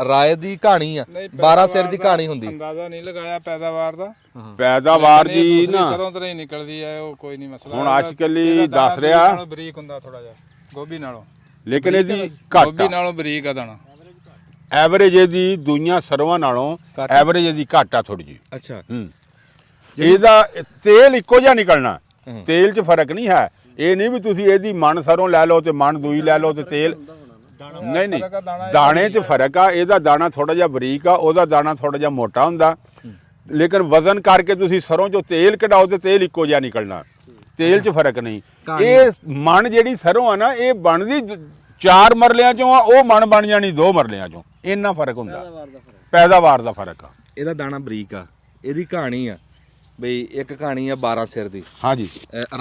ਰਾਏ ਦੀ ਕਹਾਣੀ ਆ, ਨਹੀਂ, 12 ਸਿਰ ਦੀ ਪੈਦਾਵਾਰ ਕਹਾਣੀ ਦਾ ਹੁੰਦੀ। ਅੰਦਾਜ਼ਾ ਨਹੀਂ ਲਗਾਇਆ ਪੈਦਾਵਾਰ ਦਾ। ਪੈਦਾਵਾਰ ਇਹ ਦੀ ਦੂਸਰੀ ਨਾ ਸਰੋਂ ਤਰ੍ਹਾਂ ਹੀ ਨਿਕਲਦੀ ਹੈ, ਉਹ ਕੋਈ ਨਹੀਂ ਮਸਲਾ। ਹੁਣ ਇਹਦਾ- ਅੱਜਕੱਲੀ ਇਹਦਾ ਦਾਣਾ ਦੱਸ ਰਿਹਾ। ਨਾਲੋਂ ਬਰੀਕ ਹੁੰਦਾ ਥੋੜਾ ਜਿਹਾ ਗੋਭੀ ਨਾਲੋਂ, ਲੇਕਿਨ ਇਹਦੀ ਘੱਟ ਗੋਭੀ ਨਾਲੋਂ ਬਰੀਕ ਆ ਦਾਣਾ। ਐਵਰੇਜ ਇਹਦੀ ਦੂਈਆਂ ਸਰਵਾਂ ਨਾਲੋਂ ਐਵਰੇਜ ਇਹਦੀ ਘੱਟ ਆ ਥੋੜੀ ਜਿਹੀ। ਅੱਛਾ ਇਹਦਾ ਤੇਲ ਇੱਕੋ ਜਿਹਾ ਨਿਕਲਣਾ, ਤੇਲ 'ਚ ਫਰਕ ਨਹੀਂ ਹੈ। ਇਹ ਨਹੀਂ ਵੀ ਤੁਸੀਂ ਇਹਦੀ ਮਣ ਸਰੋਂ ਲੈ ਲਓ ਤੇ ਮਣ ਦੂਈ ਲੈ ਲਓ ਤੇ ਤੇਲ ਨਹੀਂ ਨਹੀਂ, ਦਾਣੇ 'ਚ ਫਰਕ ਆ। ਇਹਦਾ ਦਾਣਾ ਥੋੜਾ ਜਿਹਾ ਬਰੀਕ ਆ, ਉਹਦਾ ਦਾਣਾ ਥੋੜਾ ਜਿਹਾ ਮੋਟਾ ਹੁੰਦਾ। ਲੇਕਿਨ ਵਜ਼ਨ ਕਰਕੇ ਤੁਸੀਂ ਸਰੋਂ 'ਚੋਂ ਤੇਲ ਕਢਾਓ ਤੇ ਤੇਲ ਇੱਕੋ ਜਿਹਾ ਨਿਕਲਣਾ, ਤੇਲ 'ਚ ਫਰਕ ਨਹੀਂ। ਇਹ ਮਣ ਜਿਹੜੀ ਸਰੋਂ ਆ ਨਾ ਇਹ ਬਣਦੀ 4 ਮਰਲਿਆਂ 'ਚੋਂ ਆ, ਉਹ ਮਣ ਬਣ ਜਾਣੀ 2 ਮਰਲਿਆਂ 'ਚੋਂ। ਇੰਨਾ ਫਰਕ ਹੁੰਦਾ, ਪੈਦਾਵਾਰ ਦਾ ਫਰਕ ਆ। ਇਹਦਾ ਦਾਣਾ ਬਰੀਕ ਆ। ਇਹਦੀ ਕਹਾਣੀ ਆ ਬਈ ਇੱਕ ਕਹਾਣੀ ਆ 12 ਸਿਰ ਦੀ, ਹਾਂਜੀ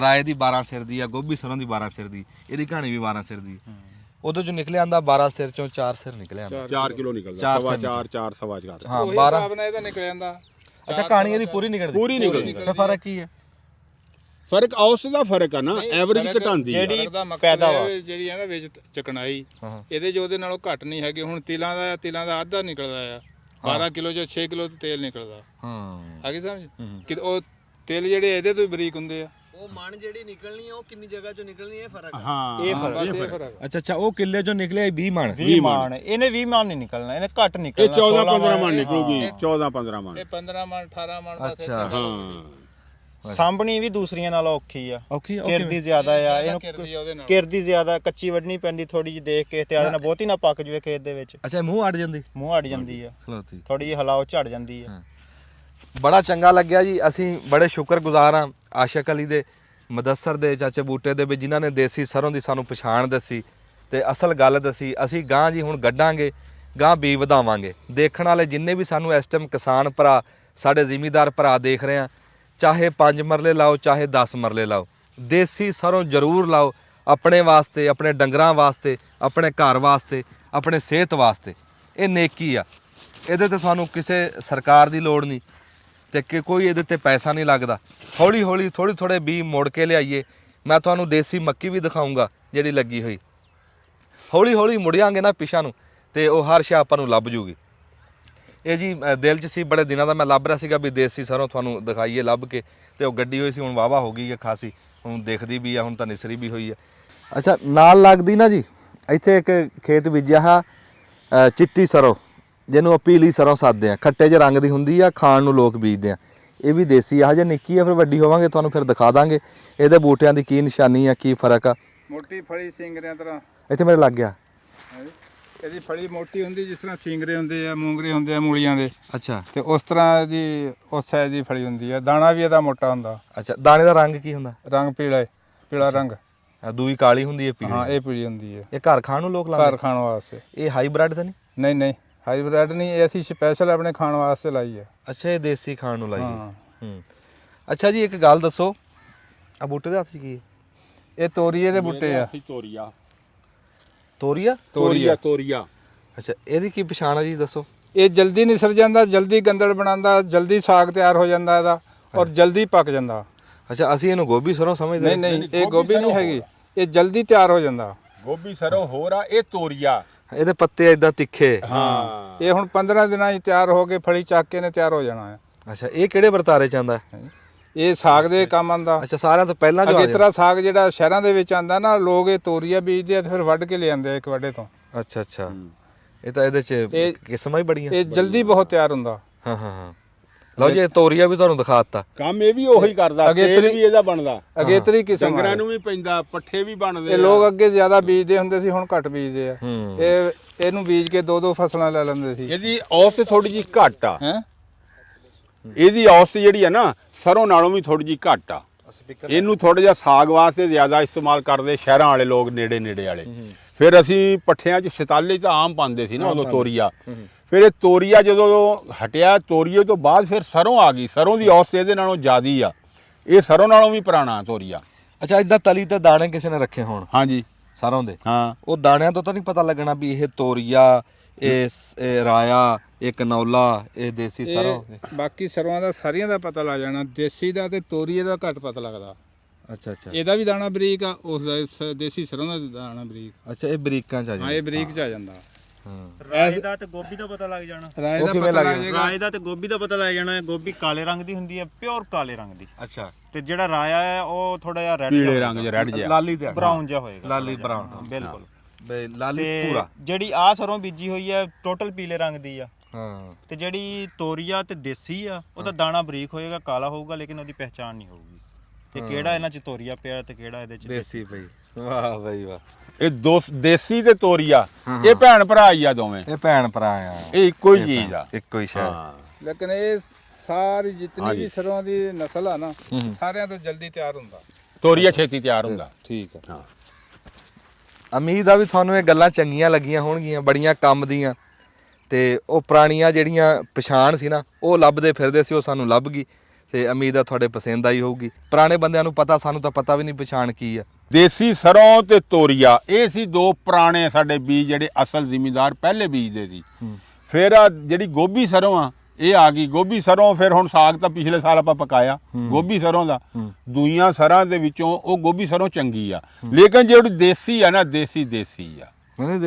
ਰਾਏ ਦੀ 12 ਸਿਰ ਦੀ ਆ, ਗੋਭੀ ਸਰੋਂ ਦੀ 12 ਸਿਰ ਦੀ, ਇਹਦੀ ਕਹਾਣੀ ਵੀ 12 ਸਿਰ ਦੀ। ਉਦੋਂ ਚੋਂ ਨਿਕਲਿਆ ਆਂਦਾ 12 ਸਿਰ ਚੋਂ 4 ਸਿਰ ਨਿਕਲਿਆ ਆਂਦਾ। 4 ਕਿਲੋ ਨਿਕਲਦਾ, ਚਾਰ ਸਵਾ ਸਿਰ 4 4 ਸਵਾ 4। ਹਾਂ ਉਹੀ 12। ਹਿਸਾਬ ਨਾਲ ਇਹਦਾ ਨਿਕਲ ਜਾਂਦਾ। ਅੱਛਾ ਕਹਾਣੀ ਇਹਦੀ ਪੂਰੀ ਨਿਕਲਦੀ, ਪੂਰੀ ਨਿਕਲਦੀ। ਫਿਰ ਫਰਕ ਕੀ ਹੈ? ਫਰਕ ਔਸਤ ਦਾ ਫਰਕ ਆ ਨਾ, ਐਵਰੇਜ ਘਟਾਉਂਦੀ ਆ। ਜਿਹੜੀ ਦਾ ਮਕਸਦ ਪੈਦਾਵਾਰ ਹੈ ਜਿਹੜੀ ਹੈ ਨਾ ਵਿੱਚ ਚਕਨਾਈ, ਹਾਂ। ਇਹਦੇ ਜੋ ਉਹਦੇ ਨਾਲੋਂ ਘੱਟ ਨਹੀਂ ਹੈਗੇ। ਹੁਣ ਤਿਲਾਂ ਦਾ ਅੱਧਾ ਨਿਕਲਦਾ ਆ 12 ਕਿਲੋ ਚੋਂ 6 ਕਿਲੋ ਤੇਲ ਨਿਕਲਦਾ। ਹਾਂ ਆ ਗਈ ਸਮਝ ਕਿ ਉਹ ਤੇਲ ਜਿਹੜੇ ਇਹਦੇ ਤੋਂ ਬਰੀਕ ਹੁੰਦੇ ਆ। ਉਹ ਮਣ ਜਿਹੜੀ ਨਿਕਲਣੀ ਆ ਉਹ ਕਿੰਨੀ ਜਗ੍ਹਾ ਚੋਂ ਨਿਕਲਣੀ ਇਹ ਫਰਕ ਆ। ਹਾਂ ਇਹ ਬਸ ਫਰਕ ਇਹ ਫਰਕ ਆ। ਅੱਛਾ ਅੱਛਾ ਉਹ ਕਿੱਲੇ ਚੋਂ ਨਿਕਲਿਆ 20 ਮਣ। 20 ਮਣ, ਇਹਨੇ 20 ਮਣ ਨਹੀਂ ਨਿਕਲਣਾ, ਇਹਨੇ ਘੱਟ ਇਹ ਨਿਕਲਣਾ। 14 15 ਮਣ ਨਿਕਲੂਗੀ, 14 15 ਮਣ। ਇਹ 15 ਮਣ 18 ਮਣ ਬਸ ਅੱਛਾ। ਹਾਂ ਸਾਂਭਣੀ ਵੀ ਦੂਸਰੀਆਂ ਨਾਲੋਂ ਔਖੀ ਆ, ਔਖੀ ਕਿਰਦੀ ਜ਼ਿਆਦਾ ਆ। ਇਹਨੂੰ ਕਿਰਦੀ ਆ ਉਹਦੇ ਨਾਲ। ਕਿਰਦੀ ਜ਼ਿਆਦਾ, ਕੱਚੀ ਵੱਢਣੀ ਪੈਂਦੀ ਥੋੜੀ ਜਿਹੀ ਦੇਖ ਕੇ, ਤੇ ਆਦੇ ਨਾਲ ਬਹੁਤੀ ਨਾ ਪੱਕ ਜਵੇ ਖੇਤ ਦੇ ਵਿੱਚ, ਅੱਛਾ ਮੂੰਹ ਅੜ ਜਾਂਦੀ ਮੂੰਹ ਅੜ ਜਾਂਦੀ ਆ, ਖਲੋਤੀ। ਥੋੜੀ ਜਿਹੀ ਹਲਾਓ ਝੜ ਜਾਂਦੀ ਆ। ਬੜਾ ਚੰਗਾ ਲੱਗਿਆ ਜੀ। ਅਸੀਂ ਬੜੇ ਸ਼ੁਕਰਗੁਜ਼ਾਰ ਹਾਂ ਆਸ਼ਕ ਅਲੀ ਦੇ, ਮੁਦੱਸਰ ਦੇ, ਚਾਚੇ ਬੂਟੇ ਦੇ ਵੀ ਜਿਨ੍ਹਾਂ ਨੇ ਦੇਸੀ ਸਰੋਂ ਦੀ ਸਾਨੂੰ ਪਛਾਣ ਦੱਸੀ ਤੇ ਅਸਲ ਗੱਲ ਦੱਸੀ। ਅਸੀਂ ਗਾਂ ਜੀ ਹੁਣ ਗੱਡਾਂਗੇ, ਗਾਂ ਬੀ ਵਧਾਵਾਂਗੇ। ਦੇਖਣ ਵਾਲੇ ਜਿੰਨੇ ਵੀ ਸਾਨੂੰ ਇਸ ਟਾਈਮ ਕਿਸਾਨ ਭਰਾ, ਸਾਡੇ ਜ਼ਿਮੀਂਦਾਰ ਭਰਾ ਦੇਖ ਰਹੇ ਆ, ਚਾਹੇ 5 ਮਰਲੇ ਲਾਓ ਚਾਹੇ 10 ਮਰਲੇ ਲਾਓ, ਦੇਸੀ ਸਰੋਂ ਜ਼ਰੂਰ ਲਾਓ, ਆਪਣੇ ਵਾਸਤੇ, ਆਪਣੇ ਡੰਗਰਾਂ ਵਾਸਤੇ, ਆਪਣੇ ਘਰ ਵਾਸਤੇ, ਆਪਣੇ ਸਿਹਤ ਵਾਸਤੇ। ਇਹ ਨੇਕੀ ਆ, ਇਹਦੇ ਤੇ ਸਾਨੂੰ ਕਿਸੇ ਸਰਕਾਰ ਦੀ ਲੋੜ ਨਹੀਂ ਤੇ ਕਿ ਕੋਈ ਇਹਦੇ ਤੇ ਪੈਸਾ ਨਹੀਂ ਲੱਗਦਾ। ਹੌਲੀ ਹੌਲੀ ਥੋੜੇ ਬੀ ਮੋੜ ਕੇ ਲਿਆਈਏ। ਮੈਂ ਤੁਹਾਨੂੰ ਦੇਸੀ ਮੱਕੀ ਵੀ ਦਿਖਾਊਂਗਾ ਜਿਹੜੀ ਲੱਗੀ ਹੋਈ। ਹੌਲੀ ਹੌਲੀ ਮੁੜਿਆਂਗੇ ਨਾ ਪਿਛਾਂ ਨੂੰ ਤੇ ਉਹ ਹਰ ਸ਼ੈ ਆਪਾਂ ਨੂੰ ਲੱਭ ਜੂਗੀ। ਇਹ ਜੀ ਦਿਲ 'ਚ ਸੀ, ਬੜੇ ਦਿਨਾਂ ਦਾ ਮੈਂ ਲੱਭ ਰਿਹਾ ਸੀਗਾ ਵੀ ਦੇਸੀ ਸਰੋਂ ਤੁਹਾਨੂੰ ਦਿਖਾਈਏ ਲੱਭ ਕੇ, ਤੇ ਉਹ ਗੱਡੀ ਹੋਈ ਸੀ। ਹੁਣ ਵਾਹਵਾ ਹੋ ਗਈ ਹੈ ਖਾਸੀ, ਹੁਣ ਦਿਖਦੀ ਵੀ ਆ, ਹੁਣ ਤਾਂ ਨਿਸਰੀ ਵੀ ਹੋਈ ਹੈ। ਅੱਛਾ ਨਾਲ ਲੱਗਦੀ ਨਾ ਜੀ ਇੱਥੇ ਇੱਕ ਖੇਤ ਬੀਜਿਆ ਹੈ ਚਿੱਟੀ ਸਰੋਂ, ਜਿਹਨੂੰ ਪੀਲੀ ਸਰੋਂ ਸੱਦਦੇ ਆ, ਖੱਟੇ ਜਿਹੇ ਰੰਗ ਦੀ ਹੁੰਦੀ ਆ, ਖਾਣ ਨੂੰ ਲੋਕ ਬੀਜਦੇ ਆ। ਇਹ ਵੀ ਦੇਸੀ ਆ, ਹਜੇ ਨਿੱਕੀ ਆ, ਫਿਰ ਵੱਡੀ ਹੋਵਾਂਗੇ ਤੁਹਾਨੂੰ ਫਿਰ ਦਿਖਾ ਦਾਂਗੇ ਇਹਦੇ ਬੂਟਿਆਂ ਦੀ ਕੀ ਨਿਸ਼ਾਨੀ ਆ, ਕੀ ਫਰਕ ਆ। ਮੋਟੀ ਫਲੀ ਸਿੰਗਰਿਆਂ ਤਰ੍ਹਾਂ ਇੱਥੇ ਮੇਰੇ ਲੱਗ ਗਿਆ। ਹਾਂਜੀ। ਇਹਦੀ ਫਲੀ ਮੋਟੀ ਹੁੰਦੀ ਜਿਸ ਤਰ੍ਹਾਂ ਸਿੰਗਰੇ ਹੁੰਦੇ ਆ, ਮੂੰਗਰੇ ਹੁੰਦੇ ਆ ਮੂਲੀਆਂ ਦੇ, ਅੱਛਾ ਤੇ ਉਸ ਤਰ੍ਹਾਂ ਇਹਦੀ ਉਸ ਸਾਈਜ਼ ਦੀ ਫਲੀ ਹੁੰਦੀ ਆ। ਦਾਣਾ ਵੀ ਇਹਦਾ ਮੋਟਾ ਹੁੰਦਾ, ਅੱਛਾ ਦਾਣੇ ਦਾ ਰੰਗ ਕੀ ਹੁੰਦਾ? ਰੰਗ ਪੀਲਾ ਰੰਗ। ਦੂਈ ਕਾਲੀ ਹੁੰਦੀ ਹੈ, ਹਾਂ ਪੀਲੀ। ਇਹ ਪੀਲੀ ਹੁੰਦੀ ਹੈ, ਇਹ ਘਰ ਖਾਣ ਨੂੰ ਲੋਕ ਘਰ ਲਾਉਂਦੇ? ਖਾਣ ਵਾਸਤੇ। ਇਹ ਹਾਈਬ੍ਰਿਡ ਤਾਂ ਨਹੀਂ? ਨਹੀਂ ਨਹੀਂ ਹਾਈਬ੍ਰਿਡ ਨਹੀਂ, ਇਹ ਅਸੀਂ ਸਪੈਸ਼ਲ ਆਪਣੇ ਖਾਣ ਵਾਸਤੇ ਲਾਈ ਹੈ। ਅੱਛਾ ਇਹ ਦੇਸੀ ਖਾਣ ਨੂੰ ਲਾਈ ਹੈ। ਹਾਂ। ਅੱਛਾ ਜੀ ਇੱਕ ਗੱਲ ਦੱਸੋ, ਆ ਬੂਟੇ ਦੇ ਹੱਥ 'ਚ ਕੀ ਹੈ? ਇਹ ਤੋਰੀਏ ਦੇ ਬੂਟੇ ਆ। ਤੋਰੀਆ ਤੋਰੀਆ? ਤੋਰੀਆ। ਅੱਛਾ ਇਹਦੀ ਕੀ ਪਛਾਣ ਹੈ ਜੀ ਦੱਸੋ? ਇਹ ਜਲਦੀ ਨਿਸਰ ਜਾਂਦਾ, ਜਲਦੀ ਗੰਦਲ ਬਣਾਉਂਦਾ, ਜਲਦੀ ਸਾਗ ਤਿਆਰ ਹੋ ਜਾਂਦਾ ਇਹਦਾ, ਔਰ ਜਲਦੀ ਪੱਕ ਜਾਂਦਾ। ਅੱਛਾ ਅਸੀਂ ਇਹਨੂੰ ਗੋਭੀ ਸਰੋਂ ਸਮਝਦੇ? ਨਹੀਂ ਇਹ ਗੋਭੀ ਨਹੀਂ ਹੈਗੀ, ਇਹ ਜਲਦੀ ਤਿਆਰ ਹੋ ਜਾਂਦਾ। ਗੋਭੀ ਸਰੋਂ ਹੋਰ ਆ, ਇਹ ਤੋਰੀਆ। ਇਹਦੇ ਪੱਤੇ ਇਦਾਂ ਤਿੱਖੇ। ਹਾਂ ਇਹ ਹੁਣ 15 ਦਿਨਾਂ 'ਚ ਤਿਆਰ ਹੋ ਕੇ ਫਲੀ ਚੱਕ ਕੇ ਨੇ ਤਿਆਰ ਹੋ ਜਾਣਾ ਹੈ। ਅੱਛਾ ਇਹ ਕਿਹੜੇ ਵਰਤਾਰੇ ਚ ਆਂਦਾ? ਇਹ ਸਾਗ ਦੇ ਕੰਮ ਆਂਦਾ। ਅੱਛਾ ਸਾਰਿਆਂ ਤੋਂ ਪਹਿਲਾਂ ਜੋ ਆ ਅਗੇਤਰਾ ਸਾਗ ਜਿਹੜਾ ਸ਼ਹਿਰਾਂ ਦੇ ਵਿੱਚ ਆਂਦਾ ਨਾ, ਲੋਕ ਇਹ ਤੋਰੀਆ ਬੀਜਦੇ ਆ ਤੇ ਫਿਰ ਵੱਢ ਕੇ ਲਿਆਂਦੇ ਆ ਇੱਕ ਵੱਡੇ ਤੋਂ। ਅੱਛਾ ਅੱਛਾ ਇਹ ਤਾਂ ਇਹਦੇ ਚ ਕਿਸਮਾਂ ਹੀ ਬੜੀਆਂ। ਇਹ ਜਲਦੀ ਬਹੁਤ ਤਿਆਰ ਹੁੰਦਾ। ਹਾਂ ਹਾਂ ਹਾਂ ਲਓ ਜੀ ਇਹ ਤੋਰੀਆ ਵੀ ਤੁਹਾਨੂੰ ਦਿਖਾਤਾ। ਕੰਮ ਇਹ ਵੀ ਉਹੀ ਕਰਦਾ, ਤੇਲ ਵੀ ਇਹਦਾ ਬਣਦਾ, ਅਗੇਤਰੀ ਕਿਸਮ ਡੰਗਰਾਂ ਆ। ਨੂੰ ਵੀ ਪੈਂਦਾ, ਪੱਠੇ ਵੀ ਬਣਦੇ ਇਹ ਲੋਕ ਅੱਗੇ ਜ਼ਿਆਦਾ ਬੀਜਦੇ ਹੁੰਦੇ ਸੀ, ਹੁਣ ਘੱਟ ਬੀਜਦੇ ਆ। ਹੂੰ ਇਹਨੂੰ ਬੀਜ ਕੇ 2-2 ਫਸਲਾਂ ਲੈ ਲੈਂਦੇ ਸੀ। ਇਹਦੀ ਔਸਤ ਥੋੜੀ ਜਿਹੀ ਘੱਟ ਆ। ਹੈ ਇਹਦੀ ਔਸਤ ਜਿਹੜੀ ਆ ਨਾ ਸਰੋਂ ਨਾਲੋਂ ਵੀ ਥੋੜੀ ਜਿਹੀ ਘੱਟ ਆ। ਇਹਨੂੰ ਥੋੜਾ ਜਿਹਾ ਸਾਗ ਵਾਸਤੇ ਜ਼ਿਆਦਾ ਇਸਤੇਮਾਲ ਕਰਦੇ ਸ਼ਹਿਰਾਂ ਵਾਲੇ ਲੋਕ, ਨੇੜੇ ਵਾਲੇ। ਫਿਰ ਅਸੀਂ ਪੱਠਿਆਂ 'ਚ ਛਤਾਲੇ 'ਚ ਆਮ ਪਾਉਂਦੇ ਸੀ ਨਾ ਉਦੋਂ ਤੋਰੀਆ। ਫਿਰ ਇਹ ਤੋਰੀਆ ਜਦੋਂ ਹਟਿਆ, ਤੋਰੀਏ ਤੋਂ ਬਾਅਦ ਫਿਰ ਸਰੋਂ ਆ ਗਈ। ਸਰੋਂ ਦੀ ਔਸਤ ਇਹਦੇ ਨਾਲੋਂ ਜ਼ਿਆਦੀ ਆ। ਇਹ ਸਰੋਂ ਨਾਲੋਂ ਵੀ ਪੁਰਾਣਾ ਤੋਰੀਆ। ਅੱਛਾ, ਇਦਾਂ ਤਲੀ ਤੇ ਦਾਣੇ ਕਿਸੇ ਨੇ ਰੱਖੇ ਹੋਣ ਹਾਂਜੀ ਸਰੋਂ ਦੇ, ਹਾਂ, ਉਹ ਦਾਣਿਆਂ ਤੋਂ ਤਾਂ ਨਹੀਂ ਪਤਾ ਲੱਗਣਾ ਵੀ ਇਹ ਤੋਰੀਆ, ਇਹ ਰਾਇਆ, ਇਹ ਕਨੌਲਾ, ਇਹ ਦੇਸੀ ਸਰੋਂ? ਬਾਕੀ ਸਰੋਂ ਦਾ ਸਾਰੀਆਂ ਦਾ ਪਤਾ ਲੱਗ ਜਾਣਾ, ਦੇਸੀ ਦਾ ਤੇ ਤੋਰੀਏ ਦਾ ਘੱਟ ਪਤਾ ਲੱਗਦਾ। ਅੱਛਾ ਇਹਦਾ ਵੀ ਦਾਣਾ ਬਰੀਕ ਆ, ਉਸ ਦਾ ਦੇਸੀ ਸਰੋਂ ਦਾ ਦਾਣਾ ਬਰੀਕ। ਅੱਛਾ, ਇਹ ਬਰੀਕਾਂ ਚ ਆ ਹਾਂ, ਇਹ ਬਰੀਕ ਚ ਆ ਜਾਂਦਾ। ਰਾਏ ਦਾ ਤੇ ਗੋਭੀ ਦਾ ਪਤਾ ਲੱਗ ਜਾਣਾ। ਰਾਏ ਦਾ ਪਤਾ ਲੱਗ ਜਾਏਗਾ। ਰਾਏ ਦਾ ਤੇ ਗੋਭੀ ਦਾ ਪਤਾ ਲੱਗ ਜਾਣਾ। ਗੋਭੀ ਕਾਲੇ ਰੰਗ ਦੀ ਹੁੰਦੀ ਹੈ, ਪਿਓਰ ਕਾਲੇ ਰੰਗ ਦੀ। ਅੱਛਾ, ਤੇ ਜਿਹੜਾ ਰਾਇਆ ਹੈ ਉਹ ਥੋੜਾ ਜਿਹਾ ਰੈੱਡ ਪੀਲੇ ਰੰਗ ਜਿਹਾ, ਰੈੱਡ ਜਿਹਾ, ਲਾਲੀ ਤੇ ਬਰਾਊਨ ਜਿਹਾ ਹੋਏਗਾ। ਲਾਲੀ ਬਰਾਊਨ, ਬਿਲਕੁਲ ਬਈ ਲਾਲੀ ਤੇ ਪੂਰਾ। ਜਿਹੜੀ ਆ ਸਰੋਂ ਬੀਜੀ ਹੋਈ ਹੈ ਟੋਟਲ ਪੀਲੇ ਰੰਗ ਦੀ ਆ। ਹਾਂ, ਤੇ ਜਿਹੜੀ ਤੋਰੀਆ ਤੇ ਦੇਸੀ ਆ ਉਹਦਾ ਦਾਣਾ ਬਰੀਕ ਹੋਏਗਾ, ਕਾਲਾ ਹੋਊਗਾ, ਲੇਕਿਨ ਉਹਦੀ ਪਹਿਚਾਣ ਨਹੀਂ ਹੋਊਗੀ ਕਿ ਕਿਹੜਾ ਇਹਨਾਂ 'ਚ ਤੋਰੀਆ ਪਿਆ ਤੇ ਕਿਹੜਾ ਇਹਦੇ 'ਚ ਦੇਸੀ ਬਈ। ਵਾਹ ਬਈ ਵਾਹ। ਇਹ ਦੇਸੀ ਤੇ ਤੋਰੀਆ ਇਹ ਭੈਣ ਭਰਾ ਹੀ ਆ ਦੋਵੇਂ। ਇਹ ਭੈਣ ਭਰਾ ਆ, ਇਹ ਇੱਕੋ ਹੀ ਚੀਜ਼ ਆ। ਇੱਕੋ ਹੀ ਸ਼ਾਇਦ। ਹਾਂ, ਲੇਕਿਨ ਇਹ ਸਾਰੀ ਜਿਤਨੀ ਵੀ ਸਰੋਂ ਦੀ ਨਸਲ ਆ ਨਾ, ਸਾਰਿਆਂ ਤੋਂ ਜਲਦੀ ਤਿਆਰ ਹੁੰਦਾ। ਤੋਰੀਆ ਛੇਤੀ ਤਿਆਰ ਹੁੰਦਾ। ਠੀਕ ਹੈ। ਹਾਂ, ਉਮੀਦ ਆ ਵੀ ਤੁਹਾਨੂੰ ਇਹ ਗੱਲਾਂ ਚੰਗੀਆਂ ਲੱਗੀਆਂ ਹੋਣਗੀਆਂ, ਬੜੀਆਂ ਕੰਮ ਦੀਆਂ। ਤੇ ਉਹ ਪੁਰਾਣੀਆਂ ਜਿਹੜੀਆਂ ਪਛਾਣ ਸੀ ਨਾ, ਉਹ ਲੱਭਦੇ ਫਿਰਦੇ ਸੀ, ਉਹ ਸਾਨੂੰ ਲੱਭ ਗਈ। ਤੇ ਉਮੀਦ ਆ ਤੁਹਾਡੇ ਪਸੰਦ ਆਈ ਹੋਊਗੀ। ਪੁਰਾਣੇ ਬੰਦਿਆਂ ਨੂੰ ਪਤਾ, ਸਾਨੂੰ ਤਾਂ ਪਤਾ ਵੀ ਨਹੀਂ ਪਛਾਣ ਕੀ ਆ। ਦੇਸੀ ਸਰੋਂ ਤੇ ਤੋਰੀਆ ਇਹ ਸੀ ਦੋ ਪੁਰਾਣੇ ਸਾਡੇ ਬੀਜ, ਜਿਹੜੇ ਅਸਲ ਜ਼ਿਮੀਂਦਾਰ ਪਹਿਲੇ ਬੀਜਦੇ ਸੀ। ਫਿਰ ਆ ਜਿਹੜੀ ਗੋਭੀ ਸਰੋਂ ਆ, ਇਹ ਆ ਗਈ ਗੋਭੀ ਸਰੋਂ। ਫਿਰ ਹੁਣ ਸਾਗ ਤਾਂ ਪਿਛਲੇ ਸਾਲ ਆਪਾਂ ਪਕਾਇਆ ਗੋਭੀ ਸਰੋਂ ਦਾ। ਦੂਈਆਂ ਸਰਾਂ ਦੇ ਵਿੱਚੋਂ ਉਹ ਗੋਭੀ ਸਰੋਂ ਚੰਗੀ ਆ, ਲੇਕਿਨ ਜਿਹੜੀ ਦੇਸੀ ਆ ਨਾ, ਦੇਸੀ ਆ। ਨਹੀਂ,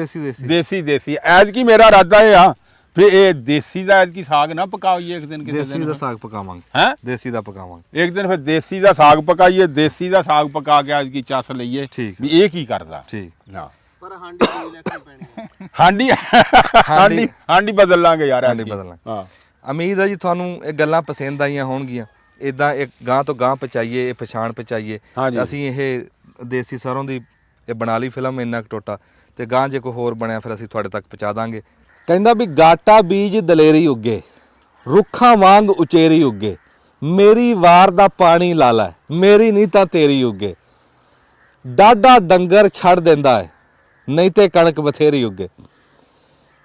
ਦੇਸੀ ਐਤਕੀ ਮੇਰਾ ਇਰਾਦਾ ਇਹ ਆ ਵੀ ਇਹ ਦੇਸੀ ਦਾ ਐਤਕੀ ਸਾਗ ਨਾ ਪਕਾਈਏ ਇੱਕ ਦਿਨ, ਕਿਸੇ ਦੇਸੀ ਦਿਨ ਦਾ ਸਾਗ ਪਕਾਵਾਂਗੇ। ਹੈ ਦੇਸੀ ਦਾ ਪਕਾਵਾਂਗੇ ਇੱਕ ਦਿਨ। ਫਿਰ ਦੇਸੀ ਦਾ ਸਾਗ ਪਕਾਈਏ, ਦੇਸੀ ਦਾ ਸਾਗ ਪਕਾ ਕੇ ਐਤਕੀ ਚੱਸ ਲਈਏ ਠੀਕ ਵੀ ਇਹ ਕੀ ਕਰਦਾ। ਠੀਕ। ਹਾਂ, ਪਰ ਹਾਂਡੀ ਪੂਰੀ ਰੱਖਣੀ ਪੈਣੀ ਹੈ। ਹਾਂਡੀ ਬਦਲ ਲਾਂਗੇ ਯਾਰ, ਹਾਂਡੀ ਐਤਕੀ। ਬਦਲਾਂਗੇ। ਹਾਂ, ਉਮੀਦ ਹੈ ਜੀ ਤੁਹਾਨੂੰ ਇਹ ਗੱਲਾਂ ਪਸੰਦ ਆਈਆਂ ਹੋਣਗੀਆਂ। ਇਦਾਂ ਇੱਕ ਗਾਂ ਤੋਂ ਗਾਂ ਪਹੁੰਚਾਈਏ, ਇਹ ਪਛਾਣ ਪਹੁੰਚਾਈਏ। ਹਾਂਜੀ। ਅਸੀਂ ਇਹ ਦੇਸੀ ਸਰੋਂ ਦੀ ਇਹ ਬਣਾ ਲਈ ਫਿਲਮ ਇੰਨਾ ਕੁ ਟੋਟਾ, ਤੇ ਗਾਂ ਜੇ ਕੋਈ ਹੋਰ ਬਣਿਆ ਫਿਰ ਅਸੀਂ ਤੁਹਾਡੇ ਤੱਕ ਪਹੁੰਚਾ ਦਾਂਗੇ। ਕਹਿੰਦਾ ਵੀ ਗਾਟਾ ਬੀਜ ਦਲੇਰੀ ਉੱਗੇ, ਰੁੱਖਾਂ ਵਾਂਗ ਉਚੇਰੀ ਉੱਗੇ, ਮੇਰੀ ਵਾਰ ਦਾ ਪਾਣੀ ਲਾ ਲੈ, ਮੇਰੀ ਨਹੀਂ ਤਾਂ ਤੇਰੀ ਉੱਗੇ, ਡਾਡਾ ਡੰਗਰ ਛੱਡ ਦਿੰਦਾ ਹੈ, ਨਹੀਂ ਤੇ ਕਣਕ ਬਥੇਰੀ ਉੱਗੇ।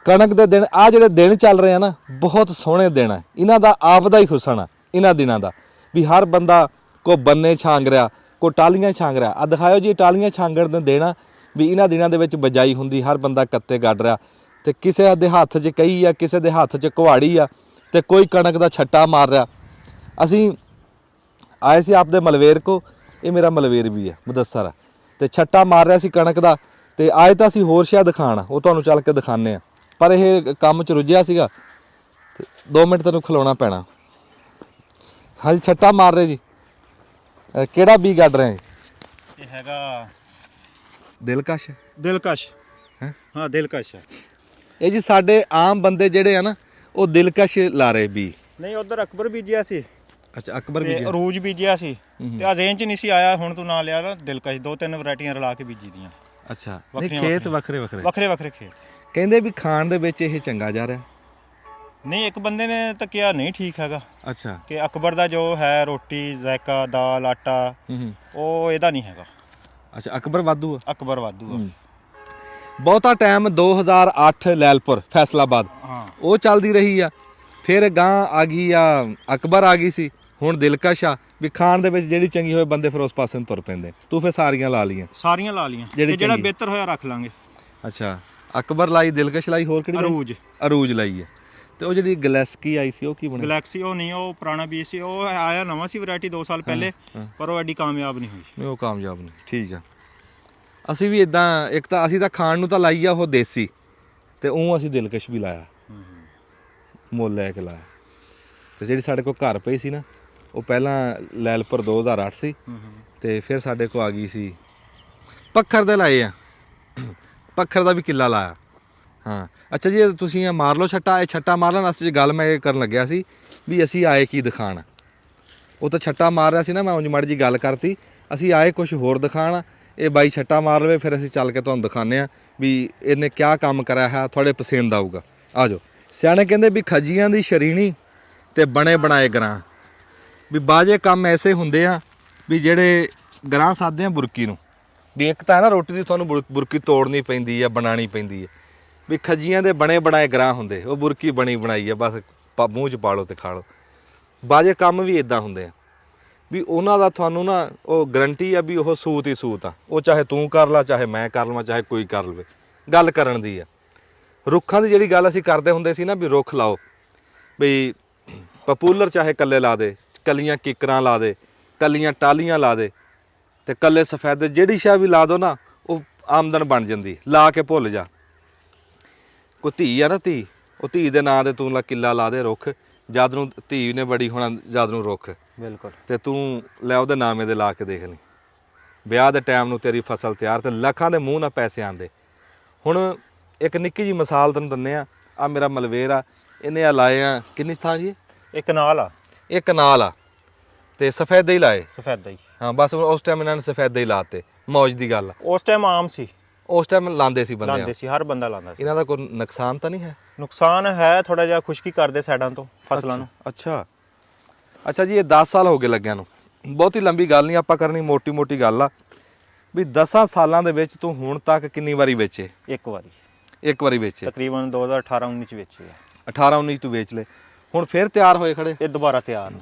ਕਣਕ ਦੇ ਦਿਨ, ਆ ਜਿਹੜੇ ਦਿਨ ਚੱਲ ਰਹੇ ਆ ਨਾ, ਬਹੁਤ ਸੋਹਣੇ ਦਿਨ ਆ। ਇਹਨਾਂ ਦਾ ਆਪ ਦਾ ਹੀ ਹੁਸਨ ਆ ਇਹਨਾਂ ਦਿਨਾਂ ਦਾ, ਵੀ ਹਰ ਬੰਦਾ ਕੋ ਬੰਨੇ ਛਾਂਗ ਰਿਹਾ, ਕੋ ਟਾਲੀਆਂ ਛਾਂਗ ਰਿਹਾ। ਆ ਦਿਖਾਇਓ ਜੀ ਟਾਲੀਆਂ ਛਾਂਗਣ ਦੇ ਦੇਣਾ ਵੀ ਇਹਨਾਂ ਦਿਨਾਂ ਦੇ ਵਿੱਚ ਬਜਾਈ ਹੁੰਦੀ, ਹਰ ਬੰਦਾ ਕੱਤੇ ਗੱਡ ਰਿਹਾ। ਤੇ ਕਿਸੇ ਦੇ ਹੱਥ 'ਚ ਕਹੀ ਆ, ਕਿਸੇ ਦੇ ਹੱਥ 'ਚ ਕੁਹਾੜੀ ਆ, ਤੇ ਕੋਈ ਕਣਕ ਦਾ ਛੱਟਾ ਮਾਰ ਰਿਹਾ। ਅਸੀਂ ਆਏ ਸੀ ਆਪਦੇ ਮਲਵੇਰ ਕੋ, ਇਹ ਮੇਰਾ ਮਲਵੇਰ ਵੀ ਆ, ਮੁਦੱਸਰ ਆ, ਤੇ ਛੱਟਾ ਮਾਰ ਰਿਹਾ ਸੀ ਕਣਕ ਦਾ। ਤੇ ਆਏ ਤਾਂ ਅਸੀਂ ਹੋਰ ਸ਼ਾਇਦ ਦਿਖਾਣ, ਉਹ ਤੁਹਾਨੂੰ ਚੱਲ ਕੇ ਦਿਖਾਉਂਦੇ ਆ, ਪਰ ਇਹ ਕੰਮ 'ਚ ਰੁੱਝਿਆ ਸੀਗਾ ਤੇ 2 ਮਿੰਟ ਤੈਨੂੰ ਖਲੋਣਾ ਪੈਣਾ। ਹਾਂਜੀ, ਛੱਟਾ ਮਾਰ ਰਹੇ ਜੀ। ਕਿਹੜਾ ਬੀ ਕੱਢ ਰਹੇ? ਇਹ ਹੈਗਾ ਦਿਲਕਸ਼। ਦਿਲਕਸ਼। ਹਾਂ, ਦਿਲਕਸ਼ ਹੈ ਇਹ ਜੀ। ਸਾਡੇ ਆਮ ਬੰਦੇ ਜਿਹੜੇ ਆ ਨਾ, ਉਹ ਦਿਲਕਸ਼ ਲਾ ਰਹੇ ਬੀ। ਨਹੀਂ, ਉਧਰ ਅਕਬਰ ਬੀਜਿਆ ਸੀ ਅੱਛਾ, ਅਕਬਰ ਤੇ ਵੀ ਅਰੂਜ ਬੀਜਿਆ ਸੀ, ਤੇ ਆ ਰੇਂਜ 'ਚ ਨਹੀਂ ਸੀ ਆਇਆ। ਹੁਣ ਤੂੰ ਨਾਂ ਲਿਆ ਨਾ ਦਿਲਕਸ਼, 2-3 ਵੈਰਾਈਟੀਆਂ ਰਲਾ ਕੇ ਬੀਜੀ ਦੀਆਂ। ਅੱਛਾ, ਨਹੀਂ ਵੱਖਰੀਆਂ ਖੇਤ ਵੱਖਰੇ ਵੱਖਰੇ ਵੱਖਰੇ ਖੇਤ। ਕਹਿੰਦੇ ਵੀ ਖਾਣ ਦੇ ਵਿੱਚ ਇਹ ਚੰਗਾ ਜਾ ਰਿਹਾ। ਨਹੀਂ, ਇੱਕ ਬੰਦੇ ਨੇ ਤਾਂ ਕਿਹਾ ਨਹੀਂ ਠੀਕ ਹੈਗਾ, ਅੱਛਾ। ਕਿ ਅਕਬਰ ਦਾ ਜੋ ਹੈ ਰੋਟੀ, ਜ਼ਾਇਕਾ, ਦਾਲ, ਆਟਾ, ਉਹ ਇਹਦਾ ਨਹੀਂ ਹੈਗਾ। ਅੱਛਾ, ਅਕਬਰ ਵਾਧੂ ਆ। ਅਕਬਰ ਵਾਧੂ ਆ। ਬਹੁਤਾ ਟਾਈਮ 2008 ਲੈਲਪੁਰ ਫੈਸਲਾਬਾਦ, ਹਾਂ, ਉਹ ਚੱਲਦੀ ਰਹੀ ਆ। ਫਿਰ ਗਾਂ ਆ ਗਈ ਆ, ਅਕਬਰ ਆ ਗਈ ਸੀ। ਹੁਣ ਦਿਲਕਸ਼ ਆ। ਵੀ ਖਾਣ ਦੇ ਵਿੱਚ ਜਿਹੜੀ ਚੰਗੀ ਹੋਏ ਬੰਦੇ ਫਿਰ ਉਸ ਪਾਸੇ ਨੂੰ ਤੁਰ ਪੈਂਦੇ। ਤੂੰ ਫਿਰ ਸਾਰੀਆਂ ਲਾ ਲਈਆਂ? ਸਾਰੀਆਂ ਲਾ ਲਈਆਂ, ਜਿਹੜੀ ਤੇ ਜਿਹੜਾ ਚੰਗੀ। ਬਿਹਤਰ ਹੋਇਆ ਰੱਖ ਲਾਂਗੇ। ਅੱਛਾ, ਅਕਬਰ ਲਾਈ, ਦਿਲਕਸ਼ ਲਾਈ, ਹੋਰ ਕਿਹੜੀ ਲਾਈ? ਅਰੂਜ। ਅਰੂਜ ਲਾਈ ਹੈ। ਤੇ ਉਹ ਜਿਹੜੀ ਗਲੈਸਕੀ ਆਈ ਸੀ, ਉਹ ਕੀ ਬਣਿਆ? ਗਲੈਕਸੀ ਉਹ ਨਹੀਂ, ਉਹ ਪੁਰਾਣਾ ਬੀਜ ਸੀ। ਉਹ ਆਇਆ ਨਵਾਂ ਸੀ ਵੈਰਾਈਟੀ 2 ਸਾਲ ਪਹਿਲੇ, ਪਰ ਉਹ ਐਡੀ ਕਾਮਯਾਬ ਨਹੀਂ ਹੋਈ। ਨਹੀਂ, ਉਹ ਕਾਮਯਾਬ ਨਹੀਂ। ਠੀਕ ਆ। ਅਸੀਂ ਵੀ ਇਦਾਂ, ਇੱਕ ਤਾਂ ਅਸੀਂ ਤਾਂ ਖਾਣ ਨੂੰ ਤਾਂ ਲਾਈ ਆ ਉਹ ਦੇਸੀ, ਤੇ ਉਹ ਅਸੀਂ ਦਿਲਕਸ਼ ਵੀ ਲਾਇਆ, ਮੁੱਲ ਲੈ ਕੇ ਲਾਇਆ। ਤੇ ਜਿਹੜੀ ਸਾਡੇ ਕੋਲ ਘਰ ਪਈ ਸੀ ਨਾ, ਉਹ ਪਹਿਲਾਂ ਲੈਲਪੁਰ 2008 ਸੀ, ਤੇ ਫਿਰ ਸਾਡੇ ਕੋਲ ਆ ਗਈ ਸੀ ਪੱਖਰ ਦੇ ਲਾਏ ਆ। ਪੱਖਰ ਦਾ ਵੀ ਕਿੱਲਾ ਲਾਇਆ। ਹਾਂ, ਅੱਛਾ ਜੀ, ਤੁਸੀਂ ਇਹ ਮਾਰ ਲਓ ਛੱਟਾ। ਇਹ ਛੱਟਾ ਮਾਰ ਲੈਣ ਵਾਸਤੇ ਗੱਲ ਮੈਂ ਇਹ ਕਰਨ ਲੱਗਿਆ ਸੀ ਵੀ ਅਸੀਂ ਆਏ ਕੀ ਦਿਖਾਣ। ਉਹ ਤਾਂ ਛੱਟਾ ਮਾਰ ਰਿਹਾ ਸੀ ਨਾ, ਮੈਂ ਉਂਝ ਮਾੜੀ ਜੀ ਗੱਲ ਕਰਤੀ। ਅਸੀਂ ਆਏ ਕੁਝ ਹੋਰ ਦਿਖਾਣ। ਇਹ ਬਾਈ ਛੱਟਾ ਮਾਰ ਲਵੇ, ਫਿਰ ਅਸੀਂ ਚੱਲ ਕੇ ਤੁਹਾਨੂੰ ਦਿਖਾਉਂਦੇ ਹਾਂ ਵੀ ਇਹਨੇ ਕਿਆ ਕੰਮ ਕਰਿਆ ਹੈ, ਤੁਹਾਡੇ ਪਸੰਦ ਆਊਗਾ। ਆ ਜਾਓ। ਸਿਆਣੇ ਕਹਿੰਦੇ ਵੀ ਖੱਜੀਆਂ ਦੀ ਸ਼ਰੀਣੀ ਤੇ ਬਣੇ ਬਣਾਏ ਗਰਾਂ। ਵੀ ਬਾਜੇ ਕੰਮ ਐਸੇ ਹੁੰਦੇ ਆ ਵੀ ਜਿਹੜੇ ਗਰਾਂ ਸਾਧਦੇ ਆ ਬੁਰਕੀ ਨੂੰ। ਵੀ ਇੱਕ ਤਾਂ ਹੈ ਨਾ ਰੋਟੀ ਦੀ ਤੁਹਾਨੂੰ ਬੁਰਕੀ ਤੋੜਨੀ ਪੈਂਦੀ ਆ, ਬਣਾਉਣੀ ਪੈਂਦੀ ਹੈ। ਵੀ ਖੱਜੀਆਂ ਦੇ ਬਣੇ ਬਣਾਏ ਗਰਾਂ ਹੁੰਦੇ, ਉਹ ਬੁਰਕੀ ਬਣੀ ਬਣਾਈ ਆ, ਬਸ ਮੂੰਹ 'ਚ ਪਾ ਲਓ ਤੇ ਖਾ ਲਓ। ਬਾਜੇ ਕੰਮ ਵੀ ਇਦਾਂ ਹੁੰਦੇ ਆ ਵੀ ਉਹਨਾਂ ਦਾ ਤੁਹਾਨੂੰ ਨਾ ਉਹ ਗਰੰਟੀ ਆ ਵੀ ਉਹ ਸੂਤ ਹੀ ਸੂਤ ਆ। ਉਹ ਚਾਹੇ ਤੂੰ ਕਰ ਲਾ, ਚਾਹੇ ਮੈਂ ਕਰ ਲਵਾਂ, ਚਾਹੇ ਕੋਈ ਕਰ ਲਵੇ, ਗੱਲ ਕਰਨ ਦੀ ਆ। ਰੁੱਖਾਂ ਦੀ ਜਿਹੜੀ ਗੱਲ ਅਸੀਂ ਕਰਦੇ ਹੁੰਦੇ ਸੀ ਨਾ ਵੀ ਰੁੱਖ ਲਾਓ, ਵੀ ਪਪੂਲਰ ਚਾਹੇ ਕੱਲੇ ਲਾ ਦੇ, ਕੱਲੀਆਂ ਕਿੱਕਰਾਂ ਲਾ ਦੇ, ਕੱਲੀਆਂ ਟਾਹਲੀਆਂ ਲਾ ਦੇ, ਤੇ ਕੱਲੇ ਸਫੈਦੇ, ਜਿਹੜੀ ਸ਼ਾਹ ਵੀ ਲਾ ਦੋ ਨਾ ਉਹ ਆਮਦਨ ਬਣ ਜਾਂਦੀ। ਲਾ ਕੇ ਭੁੱਲ ਜਾ। ਕੋਈ ਧੀ ਆ ਨਾ, ਧੀ, ਉਹ ਧੀ ਦੇ ਨਾਂ ਦੇ ਤੂੰ ਕਿੱਲਾ ਲਾ ਦੇ ਰੁੱਖ, ਜਦ ਨੂੰ ਧੀ ਨੇ ਬੜੀ ਹੋਣਾ ਜਦ ਨੂੰ ਰੁੱਖ, ਬਿਲਕੁਲ। ਤੇ ਤੂੰ ਲੈ ਉਹਦੇ ਨਾਮੇ ਦੇ ਲਾ ਕੇ ਦੇਖ ਲਈ, ਵਿਆਹ ਦੇ ਟਾਈਮ ਨੂੰ ਤੇਰੀ ਫਸਲ ਤਿਆਰ, ਤੇ ਲੱਖਾਂ ਦੇ ਮੂੰਹ ਨਾਲ ਪੈਸੇ ਆਉਂਦੇ। ਹੁਣ ਇੱਕ ਨਿੱਕੀ ਜੀ ਮਿਸਾਲ ਤੈਨੂੰ ਦਿੰਦੇ ਆ ਮੇਰਾ ਮਲਵੇਰ ਆ, ਇਹਨੇ ਆ ਲਾਏ ਆ ਕਿੰਨੀ ਥਾਂ ਜੀ? ਇੱਕ ਨਾਲ ਆ, ਇੱਕ ਕਨਾਲ ਆ, ਤੇ ਸਫੈਦੇ ਹੀ ਲਾਏ। ਸਫੈਦਾ ਹੀ। ਹਾਂ ਬਸ ਉਸ ਟਾਈਮ ਇਹਨਾਂ ਨੇ ਸਫੈਦੇ ਹੀ ਲਾਤੇ, ਮੌਜ ਦੀ ਗੱਲ ਆ। ਉਸ ਟਾਈਮ ਆਮ ਸੀ, ਉਸ ਟਾਈਮ ਲਾਉਂਦੇ ਸੀ ਬੰਦੇ, ਲਾਉਂਦੇ ਸੀ, ਹਰ ਬੰਦਾ ਲਾਉਂਦਾ ਸੀ। ਇਹਨਾਂ ਦਾ ਕੋਈ ਨੁਕਸਾਨ ਤਾਂ ਨਹੀਂ ਹੈ? ਨੁਕਸਾਨ ਹੈ ਥੋੜਾ ਜਿਹਾ, ਖੁਸ਼ਕੀ ਕਰਦੇ ਸਾਈਡਾਂ ਤੋਂ ਫਸਲਾਂ ਨੂੰ। ਅੱਛਾ ਜੀ, ਇਹ 10 ਸਾਲ ਹੋ ਗਏ ਲੱਗਿਆ ਨੂੰ। ਬਹੁਤੀ ਲੰਬੀ ਗੱਲ ਨਹੀਂ ਆਪਾਂ ਕਰਨੀ, ਮੋਟੀ ਮੋਟੀ ਗੱਲ ਆ ਵੀ 10 ਸਾਲਾਂ ਦੇ ਵਿੱਚ ਤੂੰ ਹੁਣ ਤੱਕ ਕਿੰਨੀ ਵਾਰੀ ਵੇਚੇ? ਇੱਕ ਵਾਰੀ, ਇੱਕ ਵਾਰੀ ਵੇਚੇ। ਤਕਰੀਬਨ 2018-19 ਚ ਵੇਚੇ ਆ। 18-19 ਤੂੰ ਵੇਚ ਲਏ, ਹੁਣ ਫੇਰ ਤਿਆਰ ਹੋਏ ਖੜੇ, ਇਹ ਦੁਬਾਰਾ ਤਿਆਰ ਨੇ,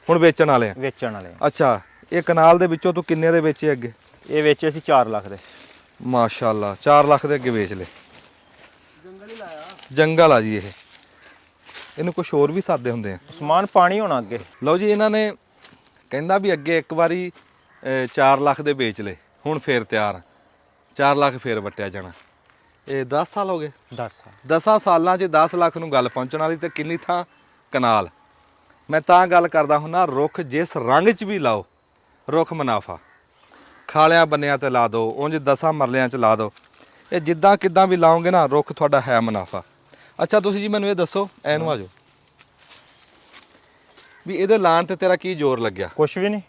ਹੁਣ ਵੇਚਣ ਵਾਲੇ ਆ। ਵੇਚਣ ਵਾਲੇ ਆ। ਅੱਛਾ, ਇਹ ਕਨਾਲ ਦੇ ਵਿੱਚੋਂ ਤੂੰ ਕਿੰਨੇ ਦੇ ਵੇਚੇ ਅੱਗੇ? ਇਹ ਵੇਚੇ ਸੀ 4 ਲੱਖ ਦੇ। ਮਾਸ਼ਾਅੱਲਾ, 4 ਲੱਖ ਦੇ ਅੱਗੇ ਵੇਚ ਲਏ। ਜੰਗਲ ਹੀ ਲਾਇਆ। ਜੰਗਲ ਆ ਜੀ ਇਹ। ਇਹਨੂੰ ਕੁਛ ਹੋਰ ਵੀ ਸਾਦੇ ਹੁੰਦੇ ਆ। ਸਮਾਨ ਪਾਣੀ ਹੋਣਾ ਅੱਗੇ। ਲਓ ਜੀ, ਇਹਨਾਂ ਨੇ ਕਹਿੰਦਾ ਵੀ ਅੱਗੇ ਇੱਕ ਵਾਰੀ 4 ਲੱਖ ਦੇ ਵੇਚ ਲਏ, ਹੁਣ ਫੇਰ ਤਿਆਰ 4 ਲੱਖ ਫੇਰ ਵਟਿਆ ਜਾਣਾ। ਇਹ 10 ਸਾਲ ਹੋ ਗਏ। 10 ਸਾਲ। 10 ਸਾਲਾਂ 'ਚ 10 ਲੱਖ ਨੂੰ ਗੱਲ ਪਹੁੰਚਣ ਵਾਲੀ, ਤੇ ਕਿੰਨੀ ਥਾਂ ਕਨਾਲ। ਮੈਂ ਤਾਂ ਗੱਲ ਕਰਦਾ ਹੁੰਨਾ, ਰੁੱਖ ਜਿਸ ਰੰਗ 'ਚ ਵੀ ਲਾਓ, ਰੁੱਖ ਮੁਨਾਫਾ। ਖਾਲਿਆਂ ਬੰਨਿਆਂ ਤੇ ਲਾ ਦਿਓ, ਉਂਝ 10 ਮਰਲਿਆਂ 'ਚ ਲਾ ਦਿਓ, ਇਹ ਜਿੱਦਾਂ ਕਿੱਦਾਂ ਵੀ ਲਾਓਗੇ ਨਾ, ਰੁੱਖ ਤੁਹਾਡਾ ਹੈ ਮੁਨਾਫਾ। ਅੱਛਾ ਤੁਸੀਂ ਜੀ ਮੈਨੂੰ ਇਹ ਦੱਸੋ, ਐਨੂੰ ਆ ਜਾਓ, ਵੀ ਇਹਦੇ ਲਾਣ ਤੇ ਤੇਰਾ ਕੀ ਜ਼ੋਰ ਲੱਗਿਆ? ਕੁਛ ਵੀ ਨਹੀਂ,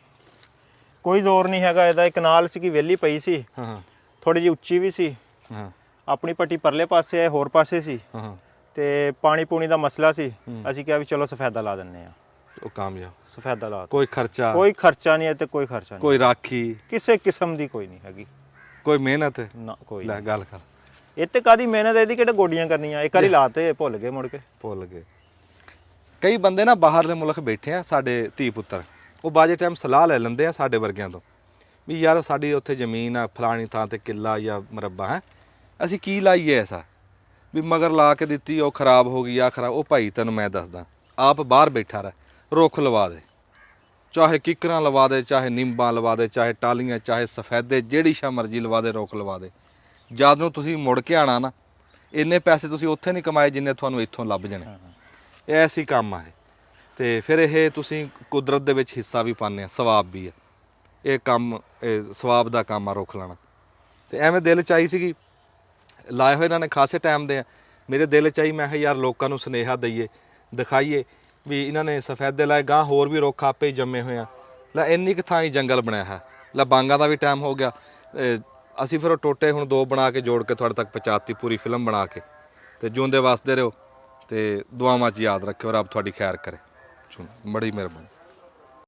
ਕੋਈ ਜ਼ੋਰ ਨਹੀਂ ਹੈਗਾ ਇਹਦਾ। ਇੱਕ ਨਾਲ ਸੀ ਕਿ ਵਿਹਲੀ ਪਈ ਸੀ, ਹਾਂ ਥੋੜੀ ਜਿਹੀ ਉੱਚੀ ਵੀ ਸੀ, ਹਾਂ ਆਪਣੀ ਪੱਟੀ ਪਰਲੇ ਪਾਸੇ ਹੈ, ਹੋਰ ਪਾਸੇ ਸੀ, ਹਾਂ, ਤੇ ਪਾਣੀ ਪੂਣੀ ਦਾ ਮਸਲਾ ਸੀ। ਅਸੀਂ ਕਿਹਾ ਵੀ ਚਲੋ ਸਫੈਦਾ ਲਾ ਦਿੰਨੇ ਆ। ਉਹ ਕਾਮਯਾਬ। ਸਫੈਦਾ ਲਾ, ਕੋਈ ਖਰਚਾ, ਕੋਈ ਖਰਚਾ ਨਹੀਂ ਹੈ ਤੇ ਕੋਈ ਖਰਚਾ ਨਹੀਂ, ਕੋਈ ਰਾਖੀ, ਕਿਸੇ ਕਿਸਮ ਦੀ ਕੋਈ ਨਹੀਂ ਹੈਗੀ, ਕੋਈ ਮਿਹਨਤ ਨਾ ਕੋਈ। ਲੈ ਗੱਲ ਕਰ, ਇਹ ਤੇ ਕਾਦੀ ਮਿਹਨਤ, ਇਹਦੀ ਕਿਹੜੇ ਗੋਡੀਆਂ ਕਰਨੀਆਂ। ਇੱਕ ਵਾਰੀ ਲਾਤੇ ਭੁੱਲ ਗਏ, ਮੁੜ ਕੇ ਭੁੱਲ ਗਏ। ਕਈ ਬੰਦੇ ਨਾ ਬਾਹਰਲੇ ਮੁਲਕ ਬੈਠੇ ਆ, ਸਾਡੇ ਧੀ ਪੁੱਤਰ, ਉਹ ਬਾਜੇ ਟਾਈਮ ਸਲਾਹ ਲੈ ਲੈਂਦੇ ਆ ਸਾਡੇ ਵਰਗਿਆਂ ਤੋਂ ਵੀ ਯਾਰ ਸਾਡੀ ਉੱਥੇ ਜ਼ਮੀਨ ਆ ਫਲਾਣੀ ਥਾਂ ਤੇ ਕਿੱਲਾ ਜਾਂ ਮਰੱਬਾ ਹੈ, ਅਸੀਂ ਕੀ ਲਾਈਏ ਐਸਾ, ਵੀ ਮਗਰ ਲਾ ਕੇ ਦਿੱਤੀ ਉਹ ਖਰਾਬ ਹੋ ਗਈ ਆ ਖਰਾਬ। ਉਹ ਭਾਈ ਤੈਨੂੰ ਮੈਂ ਦੱਸਦਾ, ਆਪ ਬਾਹਰ ਬੈਠਾ ਰਹਿ, ਰੁੱਖ ਲਵਾ ਦੇ, ਚਾਹੇ ਕਿੱਕਰਾਂ ਲਵਾ ਦੇ, ਚਾਹੇ ਨਿੰਬਾਂ ਲਵਾ ਦੇ, ਚਾਹੇ ਟਾਹਲੀਆਂ, ਚਾਹੇ ਸਫੈਦੇ, ਜਿਹੜੀ ਸ਼ਾ ਮਰਜ਼ੀ ਲਵਾ ਦੇ, ਰੁੱਖ ਲਵਾ ਦੇ। ਜਦ ਨੂੰ ਤੁਸੀਂ ਮੁੜ ਕੇ ਆਣਾ ਨਾ, ਇੰਨੇ ਪੈਸੇ ਤੁਸੀਂ ਉੱਥੇ ਨਹੀਂ ਕਮਾਏ ਜਿੰਨੇ ਤੁਹਾਨੂੰ ਇੱਥੋਂ ਲੱਭ ਜਾਣੇ। ਇਹ ਐਸੀ ਕੰਮ ਆ ਇਹ। ਤੇ ਫਿਰ ਇਹ ਤੁਸੀਂ ਕੁਦਰਤ ਦੇ ਵਿੱਚ ਹਿੱਸਾ ਵੀ ਪਾਉਂਦੇ ਆ, ਸਵਾਬ ਵੀ ਆ ਇਹ ਕੰਮ, ਇਹ ਸਵਾਬ ਦਾ ਕੰਮ ਆ ਰੁੱਖ ਲਾਣਾ। ਤੇ ਐਵੇਂ ਦਿਲ 'ਚ ਆਈ ਸੀਗੀ, ਲਾਏ ਹੋਏ ਇਹਨਾਂ ਨੇ ਖਾਸੇ ਟਾਈਮ ਦੇ ਆ, ਮੇਰੇ ਦਿਲ 'ਚ ਆਈ, ਮੈਂ ਕਿਹਾ ਯਾਰ ਲੋਕਾਂ ਨੂੰ ਸੁਨੇਹਾ ਦਈਏ, ਦਿਖਾਈਏ ਵੀ ਇਹਨਾਂ ਨੇ ਸਫੈਦੇ ਲਾਏ, ਗਾਂ ਹੋਰ ਵੀ ਰੁੱਖ ਆਪੇ ਹੀ ਜੰਮੇ ਹੋਏ ਆ। ਲੈ ਇੰਨੀ ਕੁ ਥਾਂ ਹੀ ਜੰਗਲ ਬਣਿਆ ਹੈ। ਲੈ ਬਾਂਗਾਂ ਦਾ ਵੀ ਟਾਈਮ ਹੋ ਗਿਆ, ਅਸੀਂ ਫਿਰ ਉਹ ਟੋਟੇ ਹੁਣ 2 ਬਣਾ ਕੇ ਜੋੜ ਕੇ ਤੁਹਾਡੇ ਤੱਕ ਪਹੁੰਚਾਤੀ, ਪੂਰੀ ਫਿਲਮ ਬਣਾ ਕੇ। ਤੇ ਜਿਉਂਦੇ ਵਸਦੇ ਰਹੋ, ਤੇ ਦੁਆਵਾਂ 'ਚ ਯਾਦ ਰੱਖਿਓ, ਰੱਬ ਤੁਹਾਡੀ ਖੈਰ ਕਰੇ। ਬੜੀ ਮਿਹਰਬਾਨੀ।